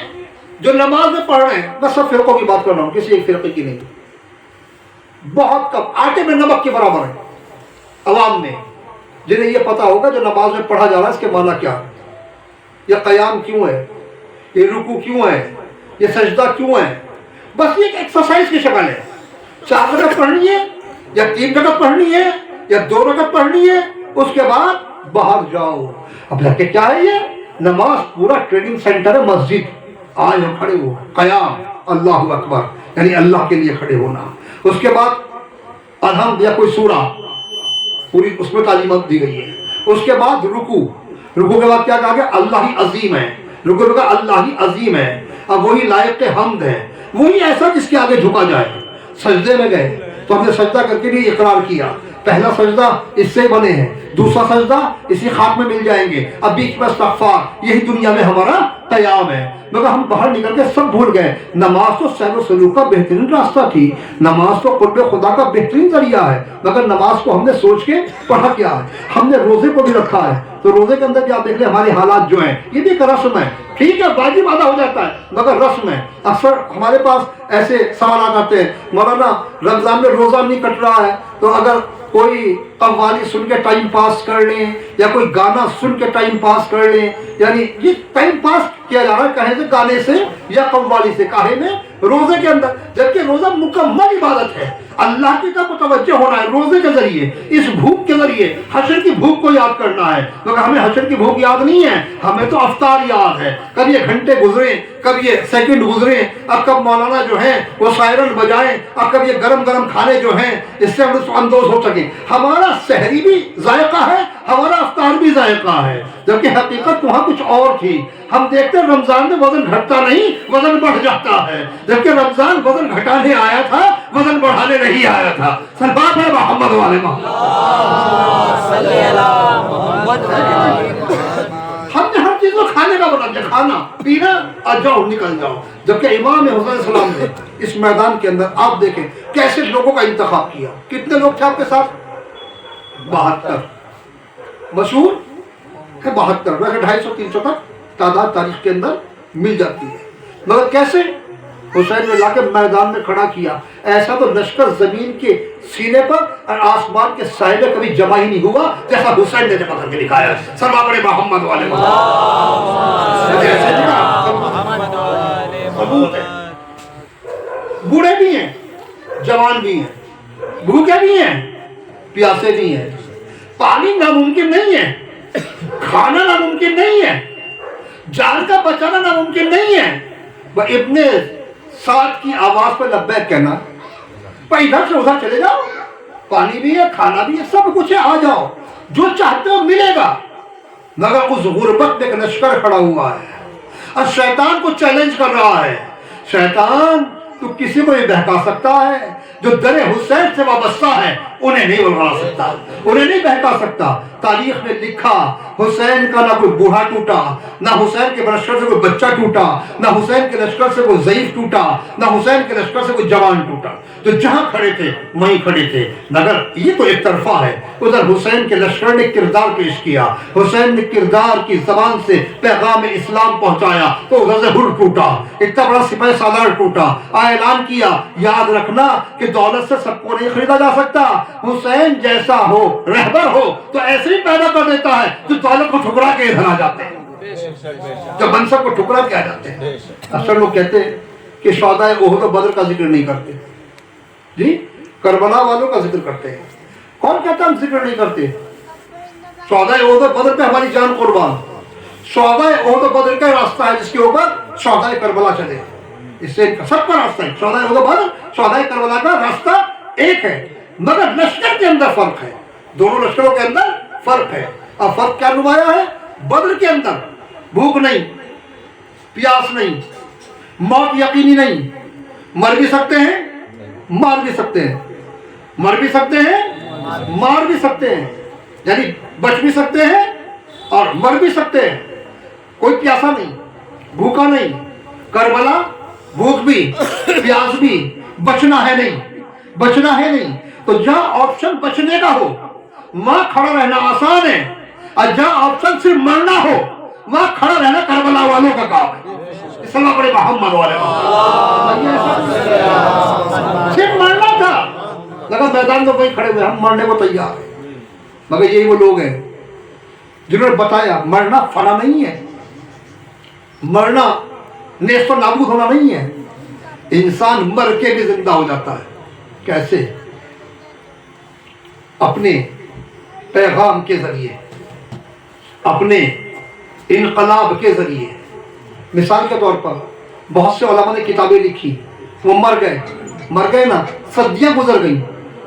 جو نماز میں پڑھ رہے ہیں, میں سب فرقوں کی بات کر رہا ہوں, کسی ایک فرقے کی نہیں, بہت کم, آٹے میں نمک کے برابر ہے عوام میں, جنہیں یہ پتا ہوگا جو نماز میں پڑھا جا رہا ہے اس کے معنی کیا ہے, یہ قیام کیوں ہے, یہ رکوع کیوں ہے, یہ سجدہ کیوں ہے. بس یہ ایک ایکسرسائز کی شکل ہے. 4 رکعت پڑھنی ہے یا 3 رکعت پڑھنی ہے یا 2 رکعت پڑھنی ہے, اس کے بعد باہر جاؤ. اب لگے کیا ہے یہ نماز, پورا ٹریننگ سینٹر ہے مسجد. آج ہم کھڑے ہو, قیام, اللہ اکبر, یعنی اللہ کے لیے کھڑے ہونا. اس کے بعد الحمد یا کوئی سورہ پوری اس میں تعلیمات دی گئی ہے. اس کے بعد رکوع, رکوع کے بعد کیا کہا گیا, اللہ ہی عظیم ہے. رکوع میں کہا اللہ ہی عظیم ہے, اب وہی لائق حمد ہے, وہی ایسا جس کے آگے جھکا جائے. سجدے میں گئے تو ہم نے سجدہ کر کے بھی اقرار کیا, پہلا سجدہ اس سے بنے ہیں, دوسرا سجدہ اسی خاک میں مل جائیں گے, اب بیچ میں استغفار, یہی دنیا میں ہمارا قیام ہے. مگر ہم باہر نکل کے سب بھول گئے. نماز تو سیر و سلوک کا بہترین راستہ تھی, نماز تو قرب خدا کا بہترین ذریعہ ہے, مگر نماز کو ہم نے سوچ کے پڑھا کیا ہے. ہم نے روزے کو بھی رکھا ہے, تو روزے کے اندر کیا دیکھ لیں ہمارے حالات جو ہیں, یہ بھی ایک رسم ہے. ٹھیک ہے واجب ادا ہو جاتا ہے مگر رسم ہے. اکثر ہمارے پاس ایسے سوالات آتے ہیں, مولانا رمضان میں روزہ نہیں کٹ رہا ہے, تو اگر کوئی قوالی سن کے ٹائم پاس کر لیں یا کوئی گانا سن کے ٹائم پاس کر لیں، یعنی یہ ٹائم پاس کیا جا رہا ہے کہیں سے، گانے سے یا قوالی سے، کاہے میں روزے کے اندر، جبکہ روزہ مکمل عبادت ہے، اللہ کی طرف متوجہ ہونا ہے روزے کے ذریعے، اس بھوک کے ذریعے حشر کی بھوک کو یاد کرنا ہے، مگر ہمیں حشر کی بھوک یاد نہیں ہے، ہمیں تو افطار یاد ہے، کب یہ گھنٹے گزرے، کب یہ سیکنڈ گزرے، اب کب مولانا جو ہیں وہ سائرن بجائیں، اب کب یہ گرم گرم کھانے جو ہیں اس سے ہم لطف اندوز ہو سکیں۔ ہمارا سحری بھی ذائقہ ہے، ہمارا افطار بھی ذائقہ ہے، جبکہ حقیقت وہاں کچھ اور تھی۔ ہم دیکھتے ہیں رمضان میں وزن گھٹتا نہیں، وزن بڑھ جاتا ہے، جبکہ رمضان وزن گھٹانے آیا تھا، وزن بڑھانے نہیں آیا تھا۔ سلام ہے محمد والے ہم نے ہر چیز کو کھانے کا بنا دیا، کھانا پینا اور جاؤ نکل جاؤ، جبکہ امام حسین علیہ السلام نے اس میدان کے اندر آپ دیکھیں کیسے لوگوں کا انتخاب کیا۔ کتنے لوگ تھے آپ کے ساتھ؟ 72 مشہور ہے، 72 ویسے 250-300 تک تعداد تاریخ کے اندر مل جاتی ہے، مگر کیسے حسین نے لا کے میدان میں کھڑا کیا، ایسا تو لشکر زمین کے سینے پر اور آسمان کے سائے میں کبھی جمع ہی نہیں ہوا جیسا حسین نے جمع کر کے دکھایا۔ سلام علیہ محمد والے ثبوت ہے، بوڑھے بھی ہیں، جوان بھی ہیں، بھوکے بھی ہیں، پیاسے بھی ہیں، پانی ناممکن نہیں ہے، کھانا ناممکن نہیں ہے، جان کا بچانا ناممکن نہیں ہے، وہ ابن سعد کی آواز پہ لبیک کہنا، ادھر سے ادھر چلے جاؤ، پانی بھی ہے، کھانا بھی ہے، سب کچھ ہے، آ جاؤ، جو چاہتے ہو ملے گا۔ مگر اس غربت میں ایک لشکر کھڑا ہوا ہے اور شیطان کو چیلنج کر رہا ہے، شیطان تو کسی کو یہ بہکا سکتا ہے، جو در حسین سے وابستہ ہے انہیں نہیں بلوا سکتا، انہیں نہیں بہکا سکتا۔ تاریخ میں لکھا حسین کا نہ کوئی بوڑھا ٹوٹا، نہ حسین کے لشکر سے کوئی بچہ ٹوٹا، نہ حسین کے لشکر سے کوئی ضعیف ٹوٹا، نہ حسین کے لشکر سے کوئی جوان ٹوٹا، جو جہاں کھڑے تھے وہیں کھڑے تھے۔ مگر یہ تو ایک طرفہ ہے، ادھر حسین کے لشکر نے کردار پیش کیا، حسین نے کردار کی زبان سے پیغام اسلام پہنچایا تو ادھر سے ہر ٹوٹا، اتنا بڑا سپاہی سالار ٹوٹا، اعلان کیا یاد رکھنا کہ دولت سے سب کو نہیں خریدا جا سکتا، حسین جیسا ہو رہبر ہو تو ایسے ہی پیدا کر دیتا ہے جو دولت کو ٹھکرا کے ادھر آ جاتے ہیں، جو منصب کو ٹھکرا کے آ جاتے ہیں۔ اکثر لوگ کہتے ہیں کہ شہداء احد و بدر کا ذکر نہیں کرتے، جی کربلا والوں کا ذکر کرتے ہیں۔ کون کہتا ہم ذکر نہیں کرتے؟ شہداء احد و بدر پہ ہماری جان قربان، شہداء احد و بدر کا راستہ ہے جس کے اوپر شہداء کربلا چلے، اس سے سب کا راستہ ہے، شہداء احد و بدر شہداء کربلا کا راستہ ایک ہے، مگر لشکر کے اندر فرق ہے، دونوں لشکروں کے اندر فرق ہے۔ اور فرق کیا نمایا ہے؟ بدر کے اندر بھوک نہیں، پیاس نہیں، موت یقینی نہیں، مر بھی سکتے ہیں مار بھی سکتے ہیں، مر بھی سکتے ہیں مار بھی سکتے ہیں، یعنی بچ بھی سکتے ہیں اور مر بھی سکتے ہیں، کوئی پیاسا نہیں، بھوکا نہیں، کربلا بھوک بھی پیاس بھی، بچنا ہے نہیں، بچنا ہے نہیں، تو جہاں آپشن بچنے کا ہو وہاں کھڑا رہنا آسان ہے، اور جہاں آپشن صرف مرنا ہو وہاں کھڑا رہنا کربلا والوں کا کام ہے۔ صلی بڑے محمد والے صرف مرنا تھا، لگا میدان میں وہی کھڑے ہوئے ہم مرنے کو تیار ہیں، مگر یہی وہ لوگ ہیں جنہوں نے بتایا مرنا فنا نہیں ہے، مرنا نیست و نابود ہونا نہیں ہے، انسان مر کے بھی زندہ ہو جاتا ہے۔ کیسے؟ اپنے پیغام کے ذریعے، اپنے انقلاب کے ذریعے۔ مثال کے طور پر بہت سے علماء نے کتابیں لکھی، وہ مر گئے نا، صدیاں گزر گئیں،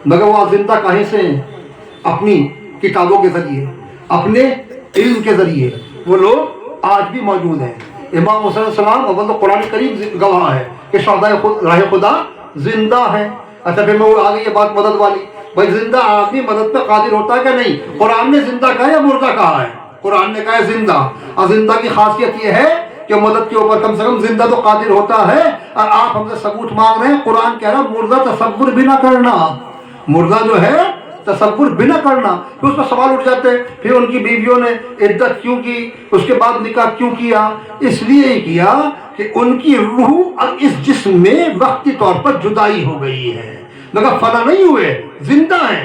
مگر وہ زندہ کہیں سے ہیں؟ اپنی کتابوں کے ذریعے، اپنے علم کے ذریعے وہ لوگ آج بھی موجود ہیں۔ امام حسین علیہ السلام اول تو قرآن کریم گواہ ہے کہ شہدائے راہ خدا زندہ ہے۔ اچھا پھر میں آگے یہ بات مدد والی، بھائی زندہ آدمی مدد پہ قادر ہوتا ہے کہ نہیں؟ قرآن نے زندہ کہا یا مردہ کہا ہے؟ قرآن نے کہا ہے زندہ، اور زندہ کی خاصیت یہ ہے کہ مدد کے اوپر کم سے کم زندہ تو قادر ہوتا ہے، اور آپ ہم سے ثبوت مانگ رہے ہیں، قرآن کہہ رہا مردہ تصور بھی نہ کرنا، مردہ جو ہے تصور بھی نہ کرنا۔ پھر اس پر سوال اٹھ جاتے ہیں پھر ان کی بیویوں نے عدت کیوں کی، اس کے بعد نکاح کیوں کیا؟ اس لیے ہی کیا کہ ان کی روح اور اس جسم میں وقتی طور پر جدائی ہو گئی ہے، مگر فنا نہیں ہوئے، زندہ ہیں،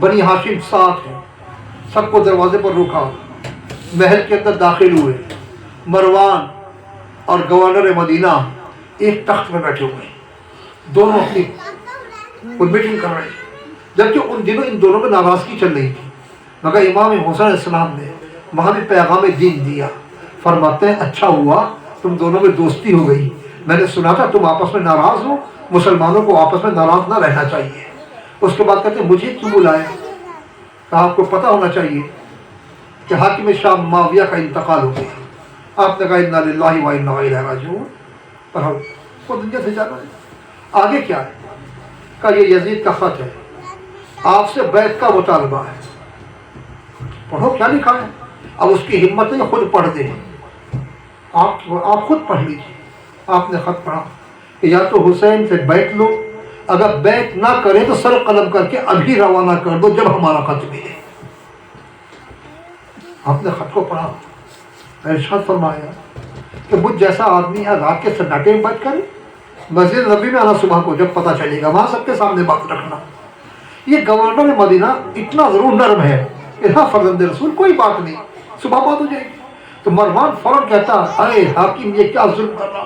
بنی ہاشم ساتھ ہیں، سب کو دروازے پر روکا، محل کے اندر داخل ہوئے، مروان اور گورنر مدینہ ایک تخت میں بیٹھے ہوئے ہیں، دونوں اپنی میٹنگ کر رہے ہیں، جبکہ ان دنوں ان دونوں میں ناراضگی چل رہی تھی، مگر امام حسین علیہ السلام نے وہاں بھی پیغام دین دیا، فرماتے ہیں اچھا ہوا تم دونوں میں دوستی ہو گئی، میں نے سنا تھا تم آپس میں ناراض ہو، مسلمانوں کو آپس میں ناراض نہ رہنا چاہیے۔ اس کے بعد کہتے ہیں مجھے کیوں بلایا؟ کہا آپ کو پتہ ہونا چاہیے کہ حاکم شام معاویہ کا انتقال ہو گیا۔ آپ نے کہا انا للہ و انا الیہ راجعون، پر ہم کو دنیا سے جانا ہے، آگے کیا ہے؟ کہا یہ یزید کا خط ہے، آپ سے بیعت کا مطالبہ ہے، پڑھو کیا لکھا ہے۔ اب اس کی ہمت نہیں خود پڑھ دیں، آپ خود پڑھ لیجیے۔ آپ نے خط پڑھا کہ یا تو حسین سے بیعت لو، اگر بیعت نہ کرے تو سر قلم کر کے ابھی روانہ کر دو جب ہمارا خط ملے۔ آپ نے خط کو پڑھا، ارشاد فرمایا کہ مجھ جیسا آدمی ہے رات کے سناٹے میں بیعت کرے، مسجد نبی میں آنا صبح کو جب پتہ چلے گا، وہاں سب کے سامنے بات رکھنا۔ یہ گورنر مدینہ اتنا ضرور نرم ہے کہ ہاں فرزند رسول کوئی بات نہیں، صبح بات ہو جائے گی۔ تو مروان فوراً کہتا ارے حاکم یہ کیا ظلم کر رہا،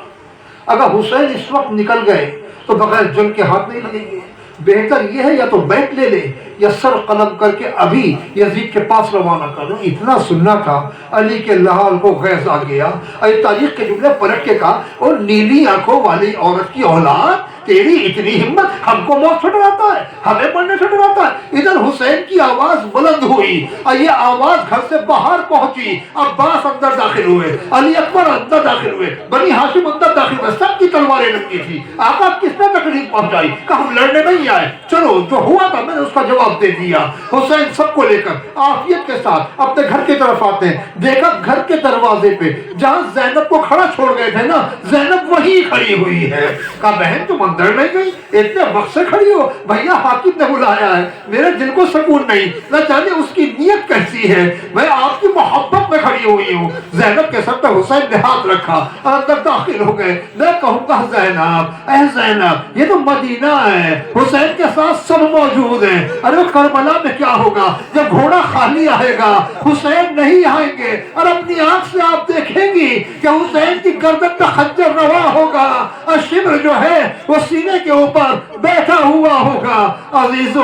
اگر حسین اس وقت نکل گئے تو بغیر جنگ کے ہاتھ نہیں لگیں گے، بہتر یہ ہے یا تو بیعت لے لے یا سر قلم کر کے ابھی یزید کے پاس روانہ کر دو۔ اتنا سننا تھا علی کے لحال کو غیظ آ گیا، تاریخ کے جملے پلٹ کے کہا اور نیلی آنکھوں والی عورت کی اولاد، تیری اتنی ہمت، ہم کو موت سے ڈراتا ہے، ہمیں مرنے سے ڈراتا ہے۔ ادھر حسین کی آواز بلند ہوئی اور یہ آواز گھر سے باہر پہنچی، عباس اندر داخل ہوئے، علی اکبر اندر داخل ہوئے، بنی ہاشم اندر داخل ہوئے، سب کی تلواریں ننگی تھی۔ آقا کس نے تکلیف پہنچائی؟ کہ ہم لڑنے نہیں آئے، چلو جو ہوا تھا میں نے اس کا جواب دے دیا۔ حسین سب کو لے کر عافیت کے ساتھ اپنے گھر کی طرف آتے ہیں، دیکھا گھر کے دروازے پہ جہاں زینب کو کھڑا چھوڑ گئے تھے نا، زینب وہی کھڑی ہوئی ہے۔ کہا بہن تم اندر نہیں گئی، اتنے وقت سے کھڑی ہو؟ بھیا حاکم نے بلایا ہے، میرے دل کو سکون نہیں، نہ جانے اس کی نیت کیسی ہے، میں آپ کی محبت میں کھڑی ہوئی ہوں۔ زینب کے سر پہ حسین نے ہاتھ رکھا، اندر داخل ہو گئے۔ میں کہوں گا زینب، اے زینب یہ تو مدینہ ہے، حسین کے ساتھ سب موجود ہیں، ارے کربلا میں کیا ہوگا جب گھوڑا خالی آئے گا، حسین نہیں آئیں گے، اور اپنی آنکھ سے آپ دیکھیں گی کہ حسین کی گردن پہ خنجر روا ہوگا، اور شمر جو ہے وہ سینے کے اوپر بیٹھا ہوا ہوگا۔ عزیزو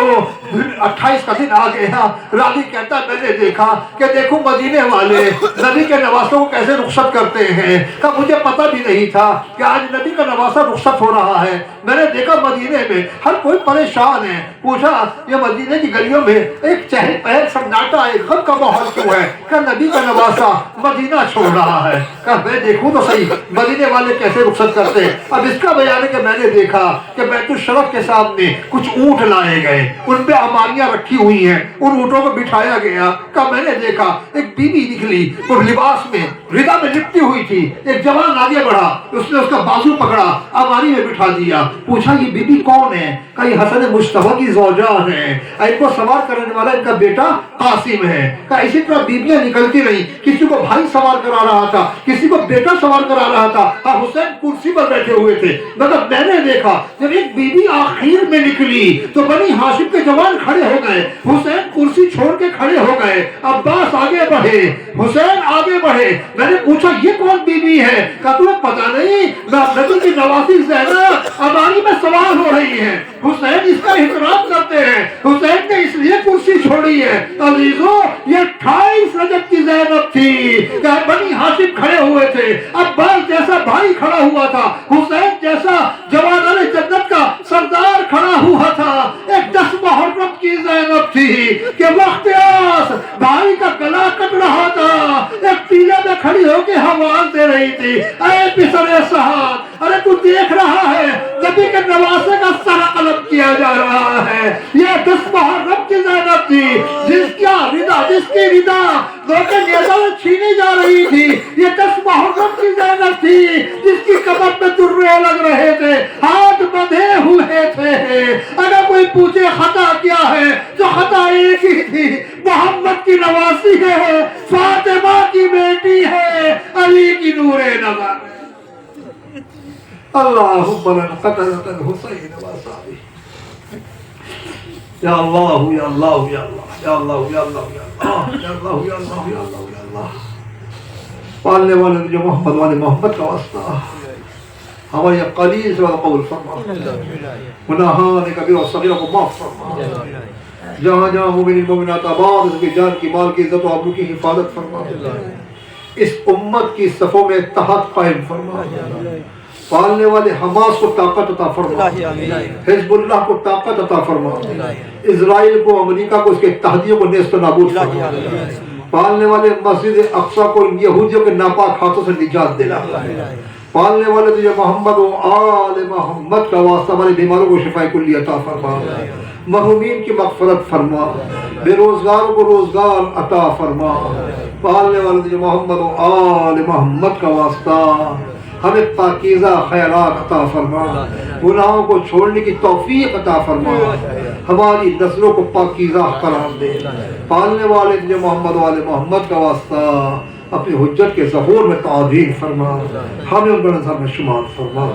28 کا دن آ گیا، راوی کہتا ہے میں نے دیکھا کہ دیکھو مدینے والے نبی کے نواسوں کو کیسے رخصت کرتے ہیں، کہ مجھے پتہ بھی نہیں تھا کہ آج نبی کا نواسہ رخصت ہو رہا ہے۔ میں نے دیکھا مدینے میں ہر کوئی پریشان ہے، پوچھا یہ مدینے کی گلیوں میں ایک چہل پہل سناٹا، ایک غم کا ماحول کیوں ہے؟ کہ نبی کا نواسہ مدینہ چھوڑ رہا ہے۔ کہ میں دیکھوں تو صحیح مدینے والے کیسے رخصت کرتے ہیں۔ اب اس کا بیان ہے کہ میں نے دیکھا کہ بیت الشرف کے سامنے کچھ اونٹ لائے گئے، ان پہ اماریاں رکھی ہوئی ہیں، ان اونٹوں کو بٹھایا گیا۔ کہ میں نے دیکھا ایک بی بی نکلی، وہ لباس میں ردا میں لپٹی ہوئی تھی، ایک جوان آگے بڑھا، اس نے اس کا بازو پکڑا، اماری میں بٹھا دیا۔ پوچھا یہ بی بی کون ہے؟ کہ یہ حسن مصطفیٰ کی زوجہ ہے، ان کو سوار کرنے والا ان کا بیٹا قاسم ہے۔ کہ اسی طرح بیبیاں نکلتی رہی، کسی کو بھائی سوار کرا رہا تھا، کسی کو بیٹا سوار کرا رہا تھا، اور حسین کرسی پر بیٹھے ہوئے تھے۔ مگر میں نے دیکھا جب ایک بی بی آخر میں نکلی تو بنی ہاشم کے جوان کھڑے ہو گئے، حسین کرسی چھوڑ کے کھڑے ہو گئے، عباس آگے بڑھے، حسین آگے بڑھے۔ میں نے پوچھا یہ کون بی بی ہے؟ کہا تمہیں پتہ نہیں نبی کی نواسی زینب اماری میں سوار ہو رہی ہے، حسین اس کا احترام کرتے ہیں، حسین نے اس لیے کرسی چھوڑی ہے۔ عزیزو یہ 28 رجب کی زینب تھی کہ بنی ہاشم کھڑے ہوئے تھے، عباس جیسا بھائی کھڑا ہوا تھا، حسین جیسا جوانان جنت کا سردار کھڑا ہوا تھا، ایک 10 محرم کی زینب تھی کہ وقت آس بھائی کا گلا کٹ رہا تھا، ایک ٹیلے میں کھڑی ہو کے آواز دے رہی تھی اے پسر سعد، ارے تو دیکھ رہا ہے نبی کے نواسے کا سر قلم کیا جا رہا ہے۔ یہ 10 محرم کی زینب تھی جس کی ردا روکے نیزہ میں چھینی جا رہی تھی، یہ 10 محرم کی زینب تھی جس کی کمر پہ درے لگ رہے تھے، ہاتھ بندھے ہوئے تھے۔ اگر کوئی پوچھے خطا کیا ہے تو خطا ایک ہی تھی، محمد کی نواسی ہے، فاطمہ کی بیٹی ہے، علی کی نور نظر۔ اللہم لن قتلت الحسین وصحبہ۔ یا اللہ یا اللہ یا اللہ یا اللہ یا اللہ یا اللہ یا اللہ یا اللہ یا اللہ یا اللہ پالنے والے جو محمد والے محمد کا واسطہ ہمارے قلیل سے والا قول فرما گناہان کبیر و صغیر کو معاف فرما جہاں جہاں مومن مومنات آباد اس کی جان کی مال کی عزت و آبرو کی حفاظت فرما اس امت کی صفوں میں اتحاد قائم فرما پالنے والے حماس کو طاقت عطا فرما حزب اللہ کو طاقت عطا فرما اسرائیل کو امریکہ کو اس کے اتحادیوں کو نیست و نابود فرما پالنے والے مسجد اقصی کو ان یہودیوں کے ناپاک ہاتھوں سے نجات دلا پالنے والے تجھے محمد و آل محمد کا واسطہ ہمارے بیماروں کو شفاء کلی عطا فرما محرومین کی مغفرت فرما بے روزگاروں کو روزگار عطا فرما پالنے والے تجھے محمد و آل محمد کا واسطہ ہمیں پاکیزہ خیرات عطا فرما گناہوں کو چھوڑنے کی توفیق عطا فرما ہماری نسلوں کو پاکیزہ قرار دے پالنے والے تجھے محمد و آل محمد کا واسطہ اپنی حجت کے ظہور میں تعظیم فرما ہمیں ان بڑے نظر میں شمار فرما